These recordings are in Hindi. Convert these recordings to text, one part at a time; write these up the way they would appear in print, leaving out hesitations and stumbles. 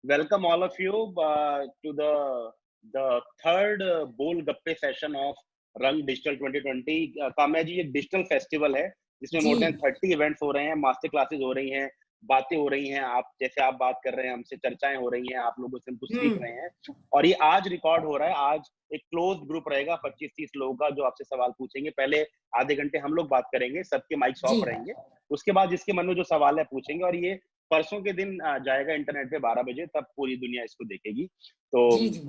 Welcome all of you to the third बोल गप्पे सेशन ऑफ रंग डिजिटल 2020। काम्या जी, एक डिजिटल फेस्टिवल है जिसमें जी। मोर देन 30 इवेंट्स हो रहे हैं, मास्टर क्लासेस हो रही हैं, बातें हो रही हैं, आप जैसे आप बात कर रहे हैं हमसे, चर्चाएं हो रही हैं, आप लोगों से हम कुछ सीख रहे हैं। और ये आज रिकॉर्ड हो रहा है। आज एक क्लोज्ड ग्रुप रहेगा 25-30 लोगों का जो आपसे सवाल पूछेंगे। पहले आधे घंटे हम लोग बात करेंगे, सबके माइक्स जी। ऑफ रहेंगे। उसके बाद जिसके मन में जो सवाल है पूछेंगे, और ये परसों के दिन जाएगा इंटरनेट पे 12 बजे, तब पूरी दुनिया इसको देखेगी। तो जी, जी।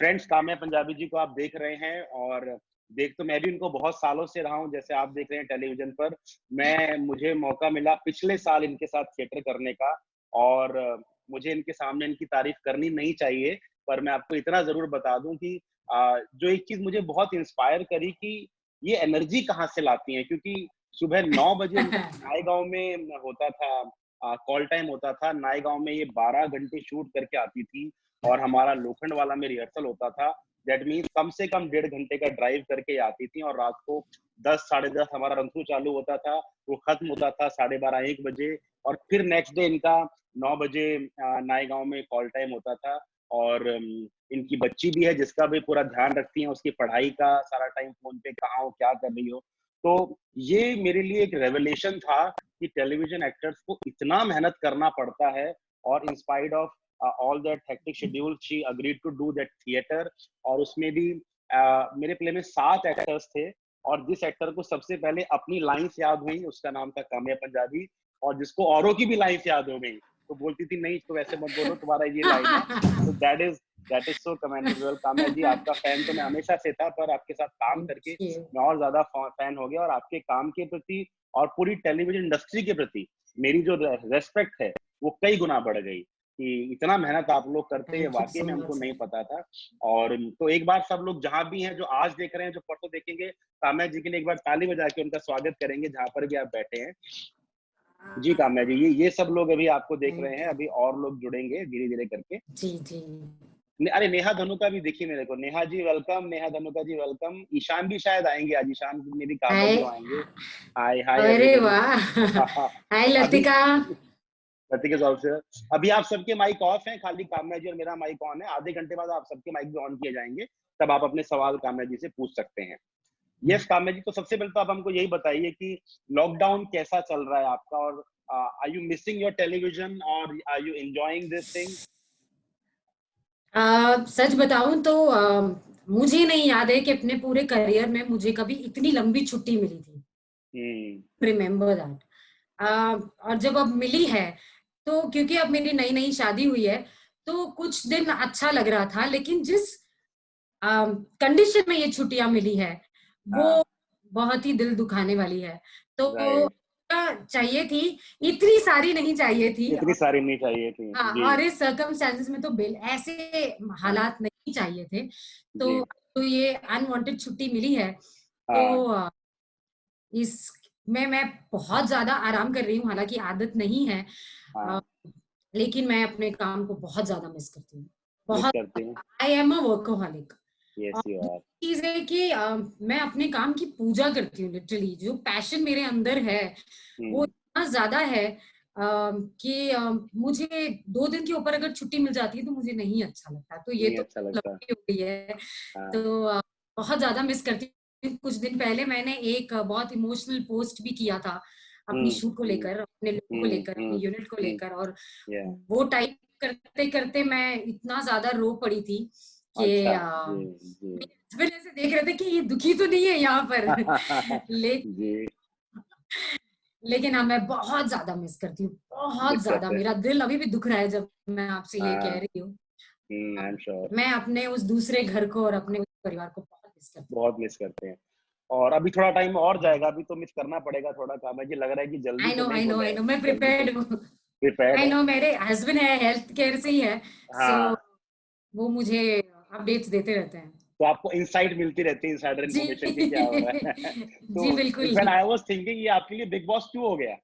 फ्रेंड्स, काम्या पंजाबी जी को आप देख रहे हैं, और देख तो मैं भी उनको बहुत सालों से रहा हूँ, जैसे आप देख रहे हैं टेलीविजन पर। मुझे मौका मिला पिछले साल इनके साथ थिएटर करने का, और मुझे इनके सामने इनकी तारीफ करनी नहीं चाहिए, पर मैं आपको इतना ज़रूर बता दूँ कि जो एक चीज़ मुझे बहुत इंस्पायर करी कि ये एनर्जी कहाँ से लाती हैं, क्योंकि सुबह 9 बजे इनका नायगाँव में होता था, कॉल टाइम होता था। नायगाँव में ये 12 घंटे शूट करके आती थी, और हमारा लोखंडवाला में रिहर्सल होता था। दैट मीन्स कम से कम 1.5 घंटे का ड्राइव करके आती थी, और रात को 10 साढ़े 10 हमारा रन थ्रू चालू होता था, वो खत्म होता था 12:30-1 बजे, और फिर नेक्स्ट डे इनका 9 बजे नायगाँव में कॉल टाइम होता था। और इनकी बच्ची भी है जिसका भी पूरा ध्यान रखती हैं, उसकी पढ़ाई का सारा टाइम फ़ोन पे कहाँ हो, क्या कर रही हो। तो ये मेरे लिए एक रेवलेशन था कि टेलीविज़न एक्टर्स को इतना मेहनत करना पड़ता है, और in spite of all that hectic schedule, she agreed to do that theater। और उसमें भी मेरे प्ले में 7 एक्टर्स थे, और जिस एक्टर को सबसे पहले अपनी लाइन्स याद हुई उसका नाम था काम्या पंजाबी, और जिसको औरों की भी लाइन्स याद हो गई तो बोलती थी, नहीं तो ऐसे मत बोलो, तुम्हारा ये लाइन है। तो that is so commendable. Kamya ji, आपका फैन तो मैं हमेशा से था, पर आपके साथ काम थैंक करके यू। मैं और ज्यादा फैन हो गया, और आपके काम के प्रति और पूरी टेलीविजन इंडस्ट्री के प्रति मेरी जो रेस्पेक्ट है वो कई गुना बढ़ गई, कि इतना मेहनत आप लोग करते हैं, थैंक यू वाक़ई सो में हमको मच। नहीं पता था। और तो एक बार सब लोग जहाँ भी हैं, जो आज देख रहे हैं, जो परसों देखेंगे, काम्या जी के लिए एक बार ताली बजा के उनका स्वागत करेंगे, जहाँ पर भी आप बैठे हैं। जी, काम्या जी, ये सब लोग अभी आपको देख रहे थैंक हैं, यू। अभी और लोग जुड़ेंगे धीरे-धीरे करके। जी, जी। अरे नेहा धनुका भी दिखी मेरे को। नेहा जी वेलकम, नेहा धनुका जी वेलकम। ईशान भी शायद आएँगे आज, ईशान मेरी काका हाय। जो आएँगे। हाय, हाय अरे एवरीबॉडी। वाह! हाय अभी लतिका। प्रतीक इज़ ऑल्सो। अभी आप सबके माइक ऑफ हैं, खाली काम्या जी और मेरा माइक ऑन है। आधे घंटे बाद आप सबके माइक भी ऑन किए जाएँगे, तब आप अपने सवाल काम्या जी से पूछ सकते हैं। यस काम्या जी, तो सबसे पहले तो आप हमको यही बताइए कि लॉकडाउन कैसा चल रहा है आपका, और are you missing your television, और are you enjoying this thing? सच बताऊँ तो मुझे नहीं याद है कि अपने पूरे करियर में मुझे कभी इतनी लंबी छुट्टी मिली थी। हुँ, रिमेंबर दैट। और जब अब मिली है, तो क्योंकि अब मेरी नई-नई शादी हुई है, तो कुछ दिन अच्छा लग रहा था, लेकिन जिस कंडीशन में ये छुट्टियाँ मिली है, हाँ, वो बहुत ही दिल दुखाने वाली है। तो राइट। चाहिए थी, इतनी सारी नहीं चाहिए थी। इतनी सारी नहीं चाहिए थी। हाँ, जी, और इस सर्कमस्टेंसेस में तो ऐसे हाँ, हालात नहीं चाहिए थे। जी, तो ये अनवांटेड छुट्टी मिली है, हाँ, तो इसमें मैं बहुत ज़्यादा आराम कर रही हूँ, हालाँकि आदत नहीं है। अ, हाँ, लेकिन मैं अपने काम को बहुत ज़्यादा मिस करती हूँ। मिस बहुत। करती हैं। I am a workaholic. और यस यू आर। दूसरी चीज़ है कि मैं अपने काम की पूजा करती हूँ लिटरली। जो पैशन मेरे अंदर है, वो हुँ, इतना ज़्यादा है कि मुझे 2 दिन के ऊपर अगर छुट्टी मिल जाती है, तो मुझे नहीं अच्छा लगता। तो ये नहीं तो अच्छा लगता। लकी हो गई है। हाँ, तो बहुत ज़्यादा मिस करती हूँ। कुछ दिन पहले मैंने एक बहुत इमोशनल पोस्ट भी किया था, अपनी हुँ, शूट को हुँ, लेकर, अपने लोगों को हुँ, लेकर, अपनी हुँ, यूनिट को हुँ, लेकर, और या वो टाइप करते-करते मैं इतना ज़्यादा रो पड़ी थी कि अच्छा, जी, जी। मेरे हस्बैंड ऐसे देख रहे थे कि ये दुखी तो नहीं है यहाँ पर। ले जी, लेकिन हाँ, मैं बहुत ज़्यादा मिस करती हूँ, बहुत मिस ज़्यादा। करते हैं। मेरा दिल अभी भी दुख रहा है जब मैं आपसे ये कह हाँ, रही हूँ। I am sure. मैं अपने उस दूसरे घर को और अपने उस परिवार को बहुत मिस करती बहुत मिस करते हैं। और अभी थोड़ा टाइम और जाएगा, अभी तो मिस करना पड़ेगा थोड़ा काम है, जी लग रहा है कि हूँ। जल्दी तो नहीं आई बोले, नो, मैं जल्दी तो प्रिपेयर्ड हूँ। प्रिपेयर्ड आई है। नो, मेरे हस्बैंड है, हेल्थ केयर से ही है, सो हाँ, वो मुझे अपडेट्स देते रहते हैं। तो आपको इनसाइट मिलती रहती है, इनसाइडर जी। इन्फॉर्मेशन की क्या हो रहा है। तो जी, बिल्कुल। इनफैक्ट आई वाज़ थिंकिंग ये आपके लिए बिग बॉस 2 हो गया।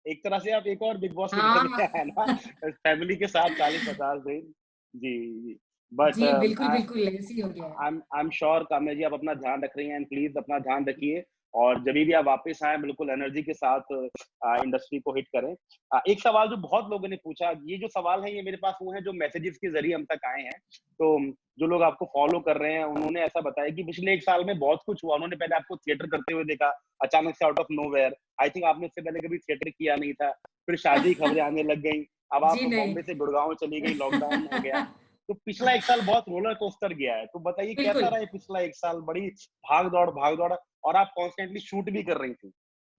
एक तरह से आप एक और बिग बॉस की हाँ। तरह है ना, फैमिली के साथ 40-50 दिन। जी, जी। बट जी, बिल्कुल, बिल्कुल, ऐसे ही हो गया है। आई एम श्योर काम्या जी आप अपना ध्यान रख रही हैं, एंड प्लीज़ अपना ध्यान रखिए। और जब भी आप वापस आए बिल्कुल एनर्जी के साथ इंडस्ट्री को हिट करें। एक सवाल जो बहुत लोगों ने पूछा, ये जो सवाल है ये मेरे पास वो है जो मैसेजेस के ज़रिए हम तक आए हैं। तो जो लोग आपको फ़ॉलो कर रहे हैं उन्होंने ऐसा बताया कि पिछले 1 साल में बहुत कुछ हुआ। उन्होंने पहले आपको थिएटर करते हुए देखा, अचानक से out of nowhere. I think आपने इससे पहले कभी थिएटर किया नहीं था। फिर शादी की खबरें आने लग गई। अब आप जी नहीं। बॉम्बे से गुड़गाँव चली गई, लॉकडाउन हो गया। तो पिछला 1 साल बहुत रोलर कोस्टर गया है। तो बताइए कैसा बिल्कुल। रहा ये पिछला 1 साल? बड़ी भाग-दौड़ और आप कॉन्स्टेंटली शूट भी कर रही थी।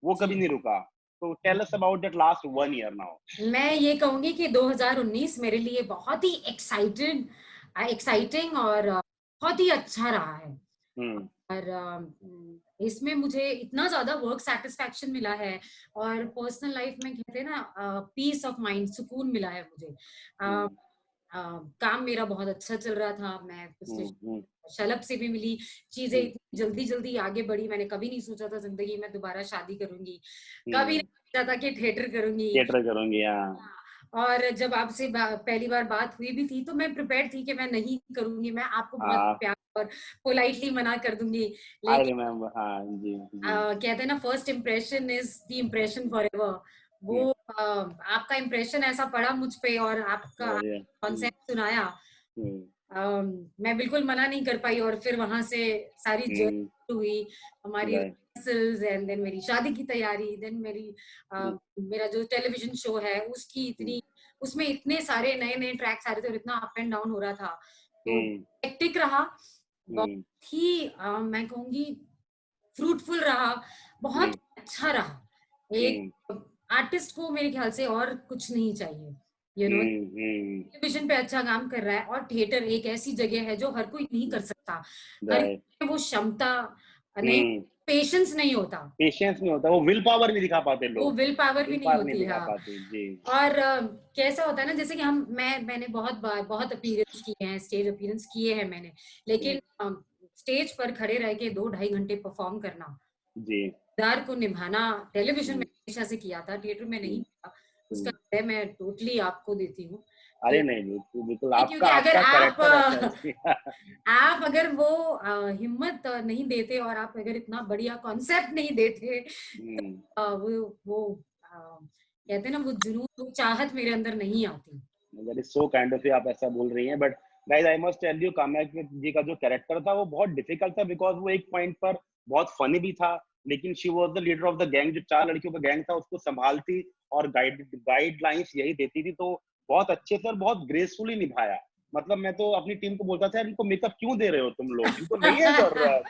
वो कभी जी। नहीं रुका। तो tell us about that last 1 year now. मैं ये कहूँगी कि 2019 मेरे लिए बहुत ही एक्साइटिंग और बहुत ही अच्छा रहा है। हुँ, और इसमें मुझे इतना ज़्यादा वर्क सैटिस्फैक्शन मिला है और पर्सनल लाइफ में कहते हैं ना पीस ऑफ माइंड, सुकून मिला है मुझे। अ हुँ, काम मेरा बहुत अच्छा चल रहा था, मैं पिछले हुँ, हुँ, शलभ से भी मिली, चीज़ें हुँ, इतनी जल्दी-जल्दी आगे बढ़ी, मैंने कभी नहीं सोचा था ज़िंदगी में दोबारा शादी करूँगी, कभी नहीं हुँ। सोचा था कि थिएटर करूँगी। थिएटर करूँगी, हाँ। हाँ, और जब आपसे पहली बार बात हुई भी थी, तो मैं प्रिपेयर्ड थी कि मैं नहीं करूँगी, मैं आपको बहुत हाँ, प्यार और पोलाइटली मना कर दूँगी। आई लेकिन रिमेंबर हाँ, जी, जी। कहते हैं ना first impression is the impression forever. हुँ, वो आपका इंप्रेशन ऐसा पड़ा मुझ पे और आपका बढ़िया। हुँ, कॉन्सेप्ट सुनाया, हुँ, मैं बिल्कुल मना नहीं कर पाई और फिर वहाँ से सारी हुँ, जर्नी हुई, हमारी राइट। रिहर्सल्स एंड देन मेरी शादी की तैयारी, देन हुँ, मेरा जो टेलीविज़न शो है उसकी हुँ, इतनी उसमें इतने सारे नए-नए ट्रैक्स आ रहे थे और इतना अप एंड डाउन हो रहा था। तो हुँ, हेक्टिक रहा, बहुत हुँ, ही मैं कहूँगी फ्रूटफुल रहा, बहुत हुँ, अच्छा रहा। एक हुँ, आर्टिस्ट को मेरे ख़्याल से और कुछ नहीं चाहिए, you know hmm, hmm, television पे अच्छा काम कर रहा है और थिएटर एक ऐसी जगह है जो हर कोई नहीं कर सकता। हर राइट। किसी में वो क्षमता नहीं, हुँ, पेशेंस नहीं होता, पेशेंस नहीं होता, वो विल पावर नहीं दिखा पाते वो लोग। विल पावर भी विल नहीं पावर नहीं होती। दिखा हाँ। पाते। जी। और कैसा होता है ना जैसे कि मैंने बहुत बार बहुत अपीयरेंस किए हैं, स्टेज अपीयरेंस किए हैं मैंने। हुँ, लेकिन स्टेज पर खड़े रह के 2 ढाई घंटे परफ़ॉर्म करना, जी। किरदार को निभाना टेलीविज़न में हुँ, हमेशा से किया था, थिएटर में नहीं हुँ, किया। उसका हुँ। श्रेय मैं टोटली आपको देती हूँ अरे कि नहीं, बिल्कुल, बिल्कुल क्योंकि आपका अगर आपका कैरेक्टर ऐसा है जी। आप अगर वो हिम्मत नहीं देते और आप अगर इतना बढ़िया कॉन्सेप्ट नहीं देते, तो हुँ। वो कहते हैं ना वो जुनून, वो चाहत मेरे अंदर नहीं आती। That is so kind of you आप ऐसा बोल रही हैं but guys I must tell you Kamya ji का जो कैरेक्टर था वो बहुत डिफिकल्ट था बिकॉज़ वो एक पॉइंट पर बहुत फनी भी था, लेकिन she was the leader of the gang जो 4 लड़कियों का गैंग था उसको सँभालती और गाइडलाइंस यही देती थी तो बहुत अच्छे से और बहुत ग्रेसफुली निभाया। मतलब मैं तो अपनी टीम को बोलता था यार इनको मेकअप क्यों दे रहे हो तुम लोग? इनको नहीं है ज़रूरत।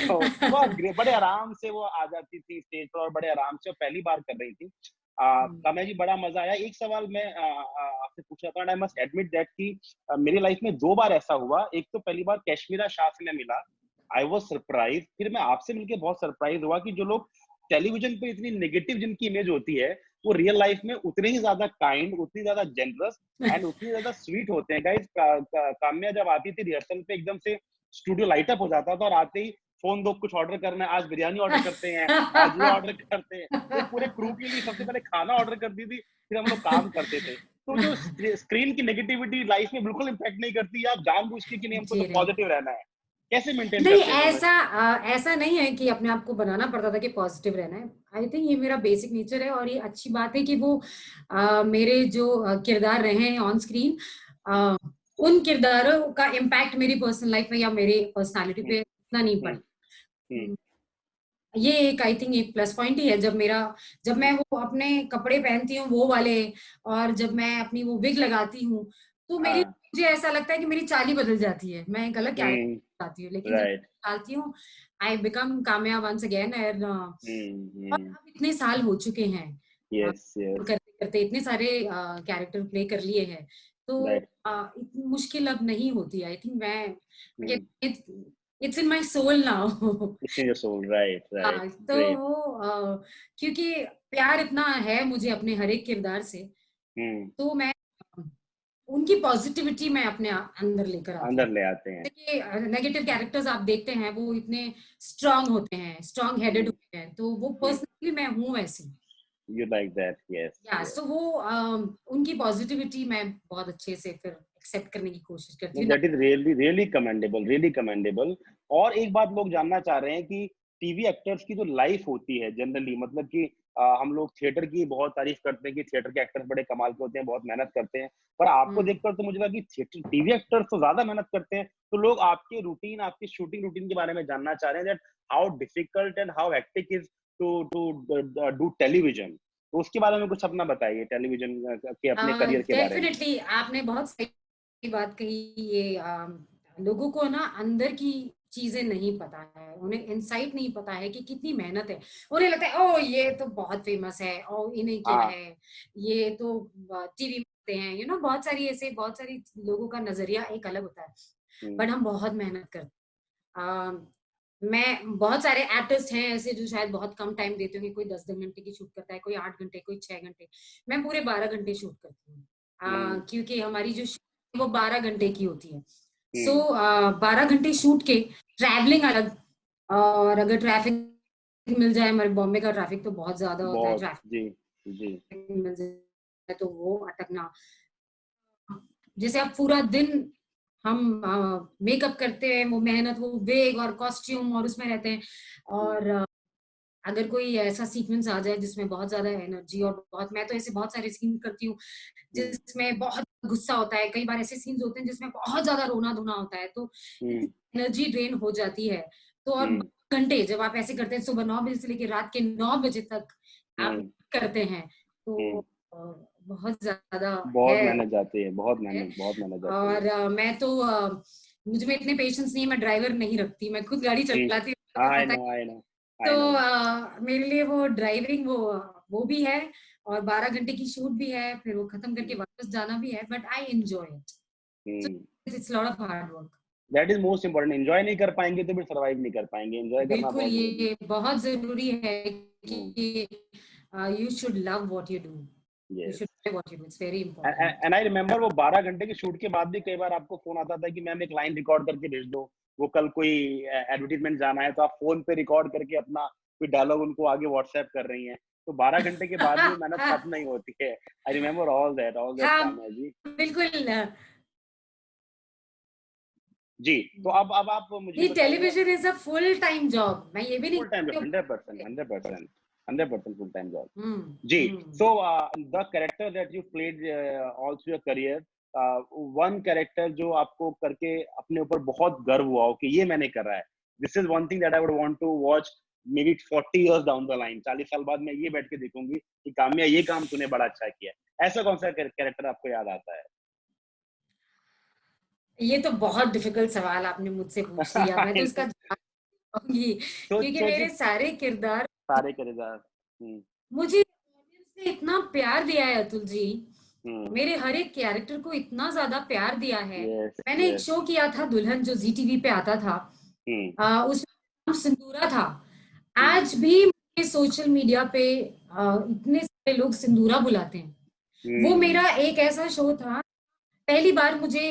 तो बहुत बड़े आराम से वो आ जाती थी स्टेज पर और बड़े आराम से और पहली बार कर रही थी। काम्या जी बड़ा मज़ा आया। एक सवाल मैं आपसे पूछना था and I must admit that कि मेरी लाइफ में 2 बार ऐसा हुआ। एक तो पहली बार कश्मीरा शाह से मैं मिला, आई वाज़ सरप्राइज़्ड। फिर मैं आपसे मिलके बहुत सरप्राइज़ हुआ कि जो लोग टेलीविज़न पे इतनी नेगेटिव जिनकी इमेज होती है, वो रियल लाइफ में उतने ही ज़्यादा काइंड, उतनी ज़्यादा जेनरस एंड उतनी ज़्यादा स्वीट होते हैं। गाइस काम्या जब आती थी रिहर्सल पे एकदम से स्टूडियो लाइट अप हो जाता था और आते ही फ़ोन दो कुछ ऑर्डर करना है, आज बिरयानी ऑर्डर करते हैं, आज ये ऑर्डर करते हैं। वो पूरे क्रू के लिए सबसे पहले खाना ऑर्डर करती थी, फिर हम लोग काम करते थे। तो जो स्क्रीन की नेगेटिविटी लाइफ में बिल्कुल इम्पैक्ट नहीं करती, आप जानबूझ के कि नहीं हमको तो जी नहीं। पॉजिटिव रहना है। कैसे मेंटेन नहीं करते हैं दोनों? ऐसा नहीं है कि अपने आप को बनाना पड़ता था कि पॉजिटिव रहना है। आई थिंक ये मेरा बेसिक नेचर है और ये अच्छी बात है कि वो मेरे जो किरदार रहे हैं ऑन स्क्रीन, अ, उन किरदारों का इम्पैक्ट मेरी पर्सनल लाइफ में या मेरे पर्सनैलिटी हुँ, पे इतना नहीं हुँ, पड़ा। हुँ, हुँ, ये एक आई थिंक एक प्लस पॉइंट ही है जब हुँ, मैं वो अपने कपड़े पहनती हूँ वो वाले और जब मैं अपनी वो विग लगाती हूँ, तो हाँ, मुझे ऐसा लगता है कि मेरी चाल ही बदल जाती है। मैं एक अलग हुँ, कैरेक्टर आती हूँ, लेकिन जब राइट। निकालती हूँ, I become Kamya once again and hmm, और हुँ, अब इतने साल हो चुके हैं यस, यस, करते-करते इतने सारे कैरेक्टर प्ले कर लिए हैं, तो राइट। इतनी मुश्किल अब नहीं होती। I think hmm, it's in my soul now. It's in your soul, right, right, हाँ, तो ग्रेट। वो क्योंकि प्यार इतना है मुझे अपने हर एक किरदार से, हुँ, तो मैं अ, उनकी पॉज़िटिविटी मैं अपने अंदर लेकर आती हूँ। अंदर ले आते हैं। देखिए नेगेटिव कैरेक्टर्स आप देखते हैं, वो इतने स्ट्रॉन्ग होते हैं, स्ट्रॉन्ग हेडेड हुँ, होते हैं, तो वो हुँ, पर्सनली मैं हूँ वैसी। यू लाइक दैट, यस, या यस। सो वो उनकी पॉज़िटिविटी मैं बहुत अच्छे से फिर एक्सेप्ट करने की कोशिश करती नो हूँ ना। That is really really commendable, really commendable. और एक बात लोग जानना चाह रहे हैं कि टीवी एक्टर्स की जो लाइफ होती है जनरली, मतलब कि हम लोग थिएटर की बहुत तारीफ करते हैं कि थिएटर के एक्टर्स बड़े कमाल के होते हैं, बहुत मेहनत करते हैं, पर आपको हम्म। देखकर तो मुझे लगा कि थिएटर टीवी एक्टर्स तो ज्यादा मेहनत करते हैं। तो लोग आपके रूटीन, आपकी शूटिंग रूटीन के बारे में जानना चाह रहे हैं, that how difficult and how hectic is to to do television. तो उसके बारे में कुछ अपना बताइए, टेलीविजन के अपने करियर के बारे में। डेफिनेटली आपने बहुत सही बात कही। ये लोगों को ना अंदर की चीजें नहीं पता है, उन्हें इनसाइट नहीं पता है कि कितनी मेहनत है। उन्हें लगता है ओ ये तो बहुत फेमस है, ओ इन्हें क्या हाँ। है, ये तो टीवी में होते हैं, बहुत सारी ऐसे बहुत सारी लोगों का नजरिया एक अलग होता है। हम्म। बट हम बहुत मेहनत करते हैं। मैं बहुत सारे आर्टिस्ट हैं ऐसे जो शायद बहुत कम टाइम देते होंगे, कोई 10 10 घंटे की शूट करता है, कोई 8 घंटे, कोई 6 घंटे। मैं पूरे 12 घंटे शूट करती हूँ, हम्म। क्योंकि हमारी जो shoot है वो 12 घंटे की होती है। सो हम्म। 12 घंटे शूट के, ट्रैवलिंग अलग। और अगर ट्रैफिक मिल जाए, हमारे बॉम्बे का ट्रैफिक तो बहुत ज्यादा होता है, बहुत। ट्रैफिक जी। जी। मिल जाए तो वो अटकना। जैसे आप पूरा दिन हम मेकअप करते हैं, वो मेहनत, वो वेग और कॉस्ट्यूम और उसमें रहते हैं। हम्म। और अगर कोई ऐसा सीक्वेंस आ जाए जिसमें बहुत ज्यादा एनर्जी और बहुत, मैं तो ऐसे बहुत सारे सीन करती हूँ हम्म। जिसमें बहुत गुस्सा होता है, कई बार ऐसे सीन्स होते हैं जिसमें बहुत ज्यादा रोना धोना होता है, तो हम्म। एनर्जी ड्रेन हो जाती है। तो और हम्म। घंटे जब आप ऐसे करते हैं, सुबह 9 बजे से लेकर रात के 9 बजे तक आप हम्म। करते हैं, तो हम्म। बहुत ज्यादा बहुत है। मेहनत जाती है, है। बहुत मेहनत जाती है। और मैं तो मुझ में इतने पेशेंस नहीं है, मैं ड्राइवर नहीं रखती, मैं खुद गाड़ी जी। चलाती हूँ, तो आई पता है। नो, आई नो, तो आई नो। मेरे लिए वो ड्राइविंग, वो भी है, और 12 घंटे की शूट भी है, फिर वो खत्म करके वापस जाना भी है, but I enjoy it. So it's lot of hard work. That is most important. Enjoy नहीं कर पाएंगे तो फिर सर्वाइव नहीं कर पाएंगे, एंजॉय करना बिल्कुल, बहुत जरूरी ये बहुत जरूरी है है। कि you should love what you do, you should yes. Do what you do, it's very important. And I remember वो 12 घंटे के शूट के बाद भी कई बार आपको फोन आता था कि मैम एक लाइन रिकॉर्ड करके भेज दो, वो कल कोई एडवर्टीजमेंट जाना है, तो आप फोन पे रिकॉर्ड करके अपना कोई डायलॉग उनको आगे व्हाट्सएप कर रही हैं। तो 12 घंटे के बाद भी वो मेहनत खत्म नहीं होती है। आई रिमेम्बर ऑल दैट हाँ, काम्या जी। बिल्कुल। जी। तो अब आप मुझे ये बताइए। Television is a full time job, मैं ये भी नहीं फुल टाइम कहती जॉब, हूँ। 100%, 100%, 100% full time job. Ji. Hmm. So the character that you played all through your career, one character जो आपको करके अपने ऊपर बहुत गर्व हुआ हो कि ये मैंने करा है, this is one thing that I would want to watch maybe 40 years down the line, 40 साल बाद मैं ये बैठ के देखूंगी कि काम्या ये काम तूने बड़ा अच्छा किया है। ऐसा कौन सा कैरेक्टर आपको याद आता है? ये तो बहुत डिफिकल्ट सवाल आपने मुझसे पूछ लिया, मैं तो इसका जवाब दूंगी, क्योंकि सोचिए। मेरे सारे किरदार, सारे किरदार। हम्म। मुझे ऑडियंस ने इतना प्यार दिया है अतुल जी, हम्म। मेरे हर एक कैरेक्टर को इतना ज्यादा प्यार दिया है। यस। मैंने एक यस। शो किया था दुल्हन, जो जी टीवी पे आता था, हम्म। उसमें नाम सिंदूरा था। हम्म। आज भी मुझे सोशल मीडिया पे इतने सारे लोग सिंदूरा बुलाते हैं। वो हम्म। मेरा एक ऐसा शो था, पहली बार मुझे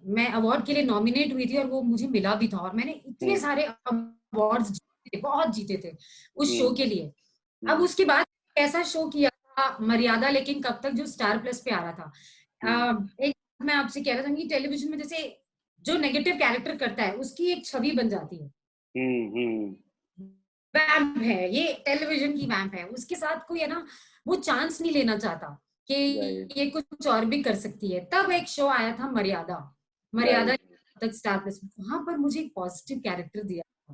मैं अवार्ड के लिए नॉमिनेट हुई थी और वो मुझे मिला भी था, और मैंने इतने हम्म। सारे अवार्ड्स जीते थे, बहुत जीते थे उस शो हम्म। के लिए। अब हम्म। उसके बाद ऐसा शो किया था मर्यादा, लेकिन कब तक, जो स्टार प्लस पे आ रहा था। हम्म। एक मैं आपसे कह रहा था कि टेलीविजन में जैसे जो नेगेटिव कैरेक्टर करता है उसकी एक छवि बन जाती है, हम्म। वैम्प है, ये टेलीविजन की वैम्प है, उसके साथ कोई है ना, वो चांस नहीं लेना चाहता कि राइट। ये कुछ और भी कर सकती है। तब एक शो आया था मर्यादा, मर्यादा राइट। तक स्टार प्लस, वहां पर मुझे एक पॉजिटिव कैरेक्टर दिया था।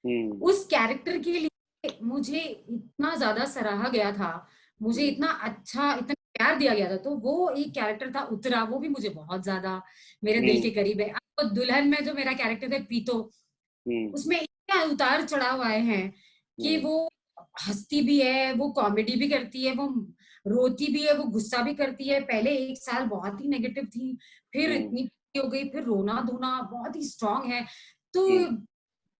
हम्म। उस कैरेक्टर के लिए मुझे इतना ज्यादा सराहा गया था, मुझे हम्म। इतना अच्छा, इतना प्यार दिया गया था। तो वो एक कैरेक्टर था उत्तरा, वो भी मुझे बहुत ज्यादा मेरे दिल हम्म। के करीब है। अब दुल्हन में जो मेरा कैरेक्टर है पीतो, हम्म। उसमें इतने उतार चढ़ाव आए हैं कि हम्म। वो हंसती भी है, वो कॉमेडी भी करती है, वो रोती भी है, वो गुस्सा भी करती है। पहले एक साल बहुत ही नेगेटिव थी, फिर हम्म। इतनी हो गई, फिर रोना धोना, बहुत ही स्ट्रांग है। तो हम्म।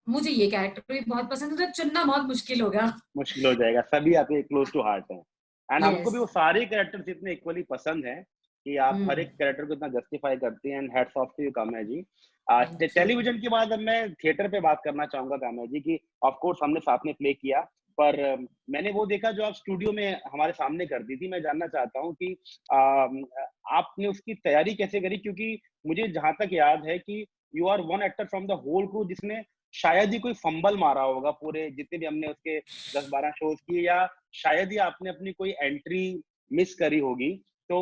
मुझे ये कैरेक्टर भी बहुत पसंद है, तो चुनना बहुत मुश्किल होगा। मुश्किल हो जाएगा, सभी आपके क्लोज टू हार्ट हैं। एंड हमको यस। भी वो सारे कैरेक्टर्स इतने इक्वली पसंद हैं कि आप हर एक हम्म। कैरेक्टर को इतना जस्टिफाई करती हैं। And hats off to you Kamya ji. Thank you. Television के बाद अब मैं थिएटर पे बात करना चाहूंगा काम्या जी की। ऑफ कोर्स हमने साथ में प्ले किया, पर मैंने वो देखा जो आप स्टूडियो में हमारे सामने करती थी। मैं जानना चाहता हूँ कि आपने उसकी तैयारी कैसे करी, क्योंकि मुझे जहां तक याद है कि you are one actor from the whole crew जिसने शायद ही कोई फंबल मारा होगा पूरे जितने भी हमने उसके 10-12 शोज किए, या शायद ही आपने अपनी कोई एंट्री मिस करी होगी। तो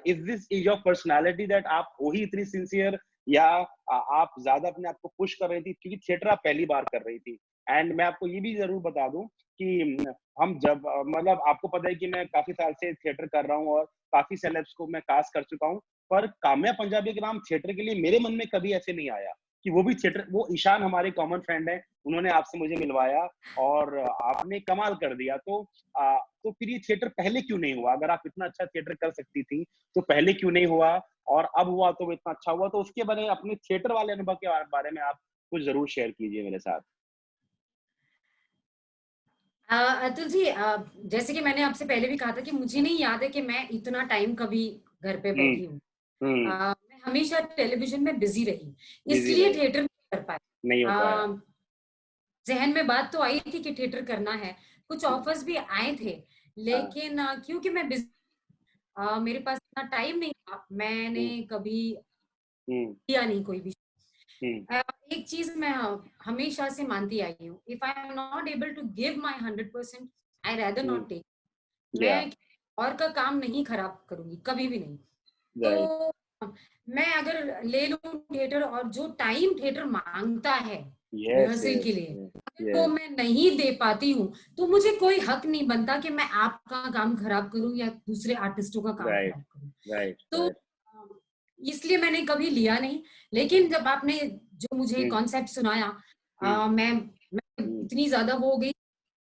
is this is your personality that आप हो ही इतनी सिंसियर, या आप ज्यादा अपने आप को पुश कर रही थी क्योंकि थिएटर आप पहली बार कर रही थी? एंड मैं आपको ये भी जरूर बता दूं कि हम जब मतलब आपको पता है कि मैं काफी साल से थिएटर कर रहा हूँ और काफी सेलेब्स को मैं कास्ट कर चुका हूँ, पर काम्या पंजाबी के नाम थिएटर के लिए मेरे मन में कभी ऐसे नहीं आया कि वो भी थिएटर। वो ईशान हमारे कॉमन फ्रेंड है, उन्होंने आपसे मुझे मिलवाया और आपने कमाल कर दिया। तो फिर ये थिएटर पहले क्यों नहीं हुआ? अगर आप इतना अच्छा थिएटर कर सकती थी तो पहले क्यों नहीं हुआ, और अब हुआ तो वो इतना अच्छा हुआ? तो उसके बारे में, अपने थिएटर वाले अनुभव के बारे में आप कुछ जरूर शेयर कीजिए मेरे साथ। अतुल जी, जैसे कि मैंने आपसे पहले भी कहा था कि मुझे नहीं याद है कि मैं इतना टाइम कभी घर पे हम्म। बैठी हूँ। हम्म। मैं हमेशा टेलीविजन में बिजी रही, बिजी इसलिए रहे। थिएटर नहीं कर पाई। नहीं हो पाया। जहन में बात तो आई थी कि थिएटर करना है, कुछ हम्म। ऑफर्स भी आए थे, हाँ। लेकिन क्योंकि मैं बिजी, मेरे पास इतना टाइम नहीं था, मैंने हम्म। कभी हम्म। किया नहीं कोई भी। हम्म। एक चीज मैं हमेशा से मानती आई हूँ, if I am not able to give my 100%, I rather hmm. Not take. Yeah. मैं और का काम नहीं खराब करूंगी कभी भी नहीं। राइट। तो मैं अगर ले लूं थिएटर, और जो टाइम थिएटर मांगता है यस, रिहर्सल के यस, लिए, अगर वो यस। मैं नहीं दे पाती हूँ, तो मुझे कोई हक नहीं बनता कि मैं आपका काम खराब करूं या दूसरे आर्टिस्टों का काम राइट, खराब करूं। राइट, तो राइट। इसलिए मैंने कभी लिया नहीं। लेकिन जब आपने जो मुझे हम्म। कॉन्सेप्ट सुनाया, हम्म। मैं हम्म। इतनी ज्यादा वो हो गई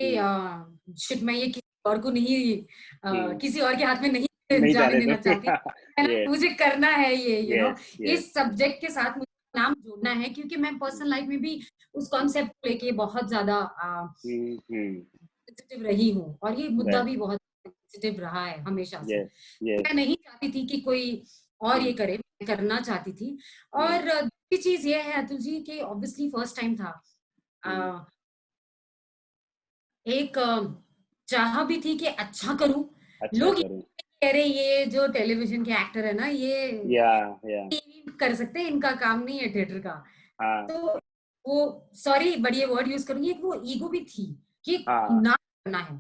हम्म। कि शिट, मैं ये किसी और को नहीं, हम्म। किसी और के हाथ में नहीं नहीं जाने जाने देना दो। चाहती। यस, मुझे करना है ये, यस, यस। इस सब्जेक्ट के साथ मुझे नाम जोड़ना है, क्योंकि मैं पर्सनल लाइफ में भी उस कॉन्सेप्ट को लेके बहुत ज्यादा हम्म। हम्म। सेंसिटिव रही हूँ, और ये मुद्दा राइट। भी बहुत सेंसिटिव रहा है हमेशा से। Yes, yes. मैं नहीं चाहती थी कि कोई और ये हम्म। करे, मैं करना चाहती थी। हम्म। और दूसरी चीज ये है अतुल जी कि ऑब्वियसली फर्स्ट टाइम था। हम्म। अ, एक चाह भी थी कि अच्छा करूं। अच्छा लोग ये करूं। कह रहे, ये जो टेलीविजन के एक्टर है ना, ये या। या। कर सकते हैं, इनका काम नहीं है थिएटर का। हाँ। तो वो, सॉरी बड़ी ये वर्ड यूज करूंगी, एक वो ईगो भी थी कि हाँ। ना करना है,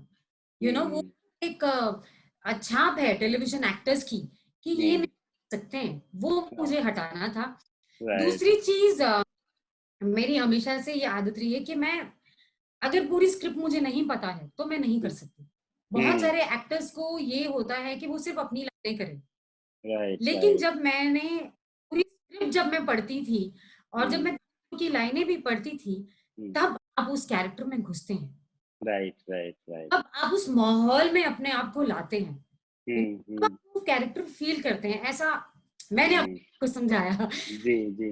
वो हम्म। एक छाप है टेलीविजन एक्टर्स की कि ये नहीं हम्म। कर सकते हैं, वो हाँ। मुझे हटाना था। राइट। दूसरी चीज, मेरी हमेशा से ये आदत रही है कि मैं, अगर पूरी स्क्रिप्ट मुझे नहीं पता है तो मैं नहीं कर सकती। बहुत हम्म। सारे एक्टर्स को ये होता है कि वो सिर्फ अपनी लाइनें करें, राइट, लेकिन राइट। जब मैंने पूरी स्क्रिप्ट जब मैं पढ़ती थी, और जब हम्म। मैं की लाइनें भी पढ़ती थी, हम्म। तब आप उस कैरेक्टर में घुसते हैं, राइट, राइट, राइट। तब आप उस माहौल में अपने आप को लाते हैं, हम्म। तब आप हम्म। वो कैरेक्टर फील करते हैं। ऐसा मैंने हम्म। अपने को समझाया। जी, जी।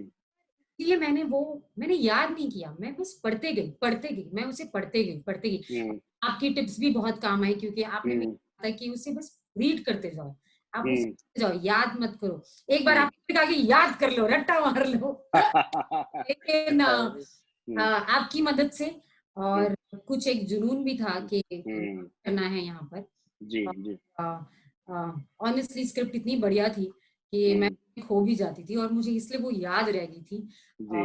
इसलिए मैंने याद नहीं किया, मैं बस पढ़ते गई, मैं उसे पढ़ते गई। हम्म। आपकी टिप्स भी बहुत काम आई, क्योंकि आपने भी हम्म। कहा था कि उसे बस रीड करते जाओ, आप उसे हम्म। पढ़ते जाओ, याद मत करो। एक बार हम्म। आपने कहा कि याद कर लो, रट्टा मार लो। लेकिन हम्म। आपकी मदद से, हम्म। और कुछ एक जुनून भी था कि हम्म। करना है यहाँ पर। जी, जी। ऑनेस्टली स्क्रिप्ट इतनी बढ़िया थी कि मैं हम्म। खो भी जाती थी, और मुझे इसलिए वो याद रह गई थी। जी।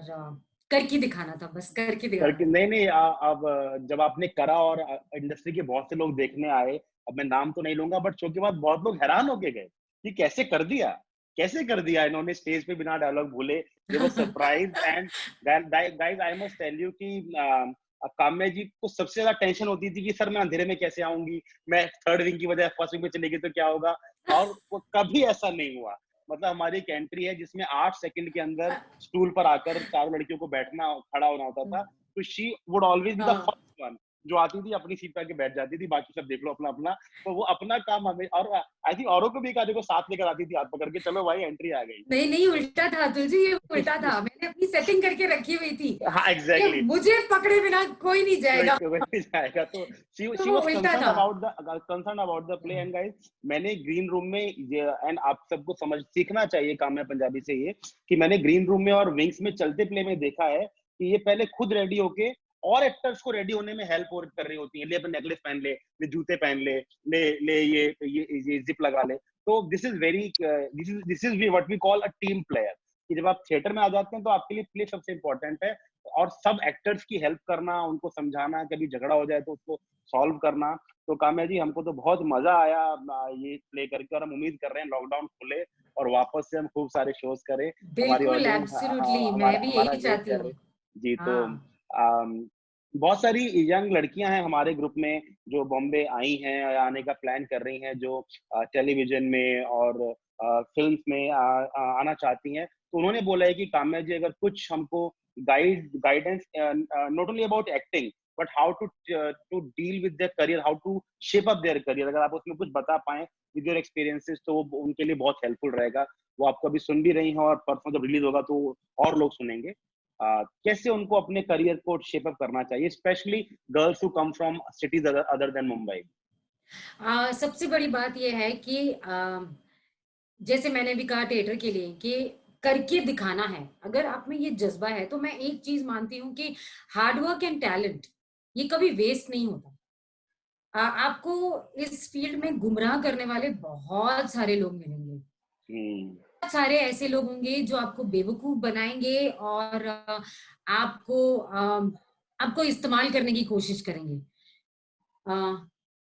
और करके दिखाना था, बस करके दिखाना करके था। नहीं, नहीं, अब जब आपने करा और इंडस्ट्री के बहुत से लोग देखने आए, अब मैं नाम तो नहीं लूंगा, बट शो के बाद बहुत लोग हैरान होके गए कि कैसे कर दिया, कैसे कर दिया इन्होंने स्टेज पे बिना डायलॉग भूले। They were surprised. And guys, I must tell you कि काम्या जी को सबसे ज्यादा टेंशन होती थी कि सर मैं अंधेरे में कैसे आऊंगी, मैं थर्ड विंग की बजाय फर्स्ट विंग में चलेगी तो क्या होगा। और वो कभी ऐसा नहीं हुआ। मतलब हमारी एक एंट्री है जिसमें 8 सेकंड के अंदर स्टूल पर आकर चारों लड़कियों को बैठना, खड़ा होना होता था। तो she would always be the हाँ, फर्स्ट वन जो आती थी, अपनी सीट पे आके बैठ जाती थी, बाकी सब देख लो अपना अपना। तो वो अपना काम हमें, और आई थिंक औरों को भी एक आधे को साथ लेकर आती थी हाथ पकड़ के, चलो भाई एंट्री आ गई। नहीं नहीं, उल्टा था अतुल जी, ये उल्टा था। मैंने अपनी सेटिंग करके रखी हुई थी हाँ, कि एग्जैक्टली। मुझे पकड़े बिना कोई नहीं कोई जाएगा। कोई नहीं जाएगा। तो तो शी वो वाज उल्टा कंसर्न्ड था। About the play. And guys, मैंने ग्रीन रूम में एंड आप सबको समझ सीखना चाहिए काम्या पंजाबी से ये, कि मैंने ग्रीन रूम में और विंग्स में चलते प्ले में देखा है कि ये पहले खुद रेडी होके और एक्टर्स को रेडी होने में हेल्प और कर रही होती है। ले अपने नेकलेस पहन ले जूते पहन ले ये जिप लगा ले। तो this is what we call a team player, कि जब आप थिएटर में आ जाते हैं तो आपके लिए प्ले सबसे इंपॉर्टेंट है। और सब एक्टर्स की हेल्प करना, उनको समझाना, कभी झगड़ा हो जाए तो उसको सॉल्व करना। तो काम्या जी, हमको तो बहुत मजा आया ये प्ले करके, और हम उम्मीद कर रहे हैं लॉकडाउन खुले और वापस से हम खूब सारे शोज करें। हमारी बिल्कुल, ऑडियंस एब्सोल्युटली, मैं हमारा भी हमारा यही वेट चाहती कर हूँ। रहे। जी, तो हाँ, बहुत सारी यंग लड़कियां हैं हमारे ग्रुप में जो बॉम्बे आई हैं या आने का प्लान कर रही हैं, जो टेलीविजन में और फिल्म्स में आना चाहती हैं। तो उन्होंने बोला है कि काम्या जी, अगर कुछ हमको guidance, not only about acting, but how to deal with their career, how to shape up their career, अगर आप उसमें कुछ बता पाएं विद योर एक्सपीरियंसेस, तो वो उनके लिए बहुत हेल्पफुल रहेगा। वो आपको अभी सुन भी रही हैं और परसों जब रिलीज होगा तो और लोग सुनेंगे। कैसे उनको अपने करियर को शेप अप करना चाहिए, specially girls who come from cities other than Mumbai. सबसे बड़ी बात ये है कि जैसे मैंने भी कहा थिएटर के लिए कि करके दिखाना है। अगर आप में ये जज़्बा है, तो मैं एक चीज़ मानती हूँ कि हार्ड वर्क एंड टैलेंट ये कभी वेस्ट नहीं होता। आपको इस फील्ड में गुमराह करने वाले बहुत सारे लोग मिलेंगे। हम्म। बहुत सारे ऐसे लोग होंगे जो आपको बेवकूफ़ बनाएँगे और आपको आपको इस्तेमाल करने की कोशिश करेंगे। अ,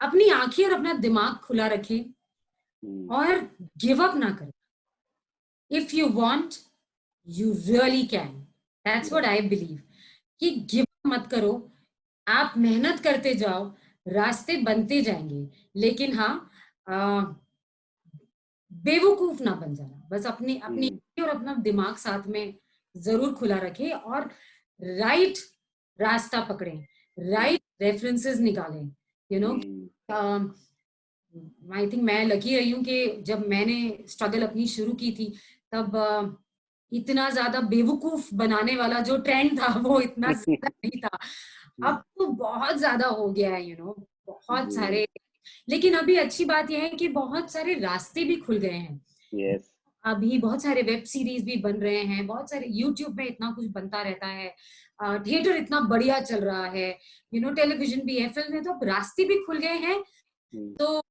अपनी आँखें और अपना दिमाग खुला रखें हम्म। और गिव अप ना करें। If you want you really can, that's what yeah. I believe. कि गिव अप मत करो, आप मेहनत करते जाओ, रास्ते बनते जाएंगे। लेकिन हाँ, बेवकूफ ना बन जाना, बस अपनी अपनी हम्म। आँखें और अपना दिमाग साथ में जरूर खुला रखें और राइट रास्ता पकड़ें, हम्म। राइट रेफरेंसेस निकालें। You know, hmm. I think मैं लकी रही हूँ कि जब मैंने स्ट्रगल अपनी शुरू की थी, तब इतना ज्यादा बेवकूफ बनाने वाला जो ट्रेंड था वो इतना ज्यादा नहीं था। अब तो बहुत ज्यादा हो गया है, बहुत जी। सारे। लेकिन अभी अच्छी बात यह है कि बहुत सारे रास्ते भी खुल गए हैं। यस। अभी बहुत सारे वेब सीरीज भी बन रहे हैं, बहुत सारे यूट्यूब में इतना कुछ बनता रहता है, थिएटर इतना बढ़िया चल रहा है, टेलीविजन भी है, फिल्म है, तो अब रास्ते भी खुल गए हैं। तो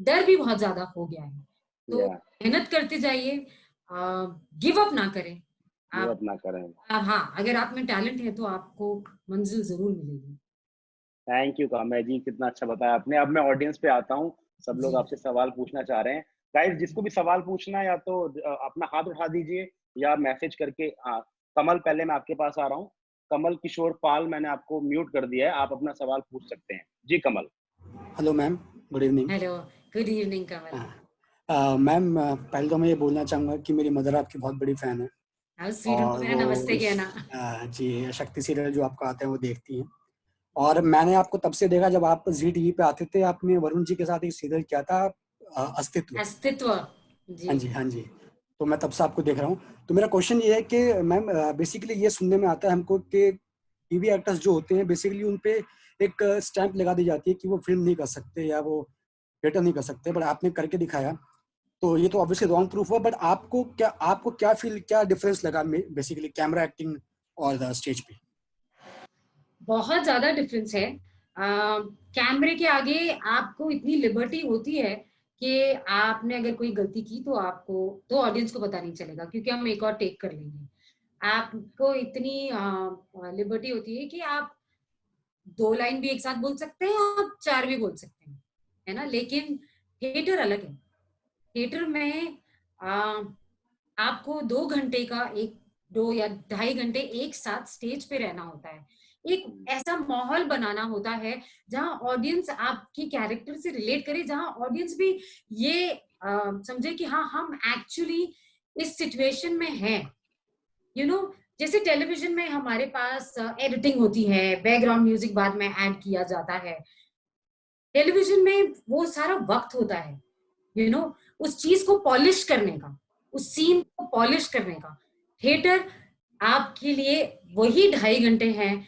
डर भी बहुत ज्यादा हो गया है। तो या। मेहनत करते जाइए, गिव अप ना करें। गिव आप, अप ना करें। हाँ, अगर आप में टैलेंट है तो आपको मंजिल जरूर मिलेगी। थैंक यू काम्या जी, कितना अच्छा बताया आपने। अब मैं ऑडियंस पे आता हूँ। सब लोग जी, आपसे सवाल पूछना चाह रहे हैं। गाइस, जिसको भी सवाल पूछना है, या तो अपना हाथ उठा दीजिए या मैसेज करके। हाँ, कमल, पहले मैं आपके पास आ रहा हूँ। कमल किशोर पाल, मैंने आपको म्यूट कर दिया है, आप अपना सवाल पूछ सकते हैं। जी Kamal. Hello ma'am, good evening. Hello, good evening Kamal. Ma'am, पहले तो मैं ये बोलना चाहूँगा कि मेरी मदर आपकी बहुत बड़ी फ़ैन है। हाउ स्वीट, और उनको मेरा वो नमस्ते कहना। जी, शक्ति सीरियल जो आपका आता है वो देखती हैं। और मैंने आपको तब से देखा जब आप जी टीवी पे आते थे। आपने वरुण जी के साथ एक सीरियल किया था, अस्तित्व। अस्तित्व। जी। हाँ जी, हाँ जी। तो मैं तब से आपको देख रहा हूँ। तो मेरा क्वेश्चन ये है कि मैम, बेसिकली ये सुनने में आता है हमको कि टीवी एक्टर्स जो होते हैं बेसिकली उन पे एक स्टैंप लगा दी जाती है कि वो फिल्म नहीं कर सकते या वो थिएटर नहीं कर सकते, बट आपने करके दिखाया। तो ये तो ऑब्वियसली रॉन्ग प्रूफ हुआ, बट आपको क्या फील, क्या डिफरेंस लगा बेसिकली कैमरा एक्टिंग और स्टेज पे? बहुत ज्यादा डिफरेंस है। कैमरे के आगे आपको इतनी लिबर्टी होती है कि आपने अगर कोई गलती की तो आपको, तो ऑडियंस को पता नहीं चलेगा क्योंकि हम एक और टेक कर लेंगे। आपको इतनी लिबर्टी होती है कि आप 2 लाइन भी एक साथ बोल सकते हैं, आप 4 भी बोल सकते हैं, है ना। लेकिन थिएटर अलग है। थिएटर में आ, आपको 2 घंटे का, एक 2 या ढाई घंटे एक साथ स्टेज पे रहना होता है। एक ऐसा माहौल बनाना होता है जहां ऑडियंस आपकी कैरेक्टर से रिलेट करे, जहां ऑडियंस भी ये समझे कि हाँ, हम एक्चुअली इस सिचुएशन में हैं। यू नो, जैसे टेलीविजन में हमारे पास एडिटिंग होती है, बैकग्राउंड म्यूजिक बाद में ऐड किया जाता है। टेलीविजन में वो सारा वक्त होता है, उस चीज को पॉलिश करने का, उस सीन को पॉलिश करने का। थिएटर आपके लिए वही 2.5 घंटे हैं,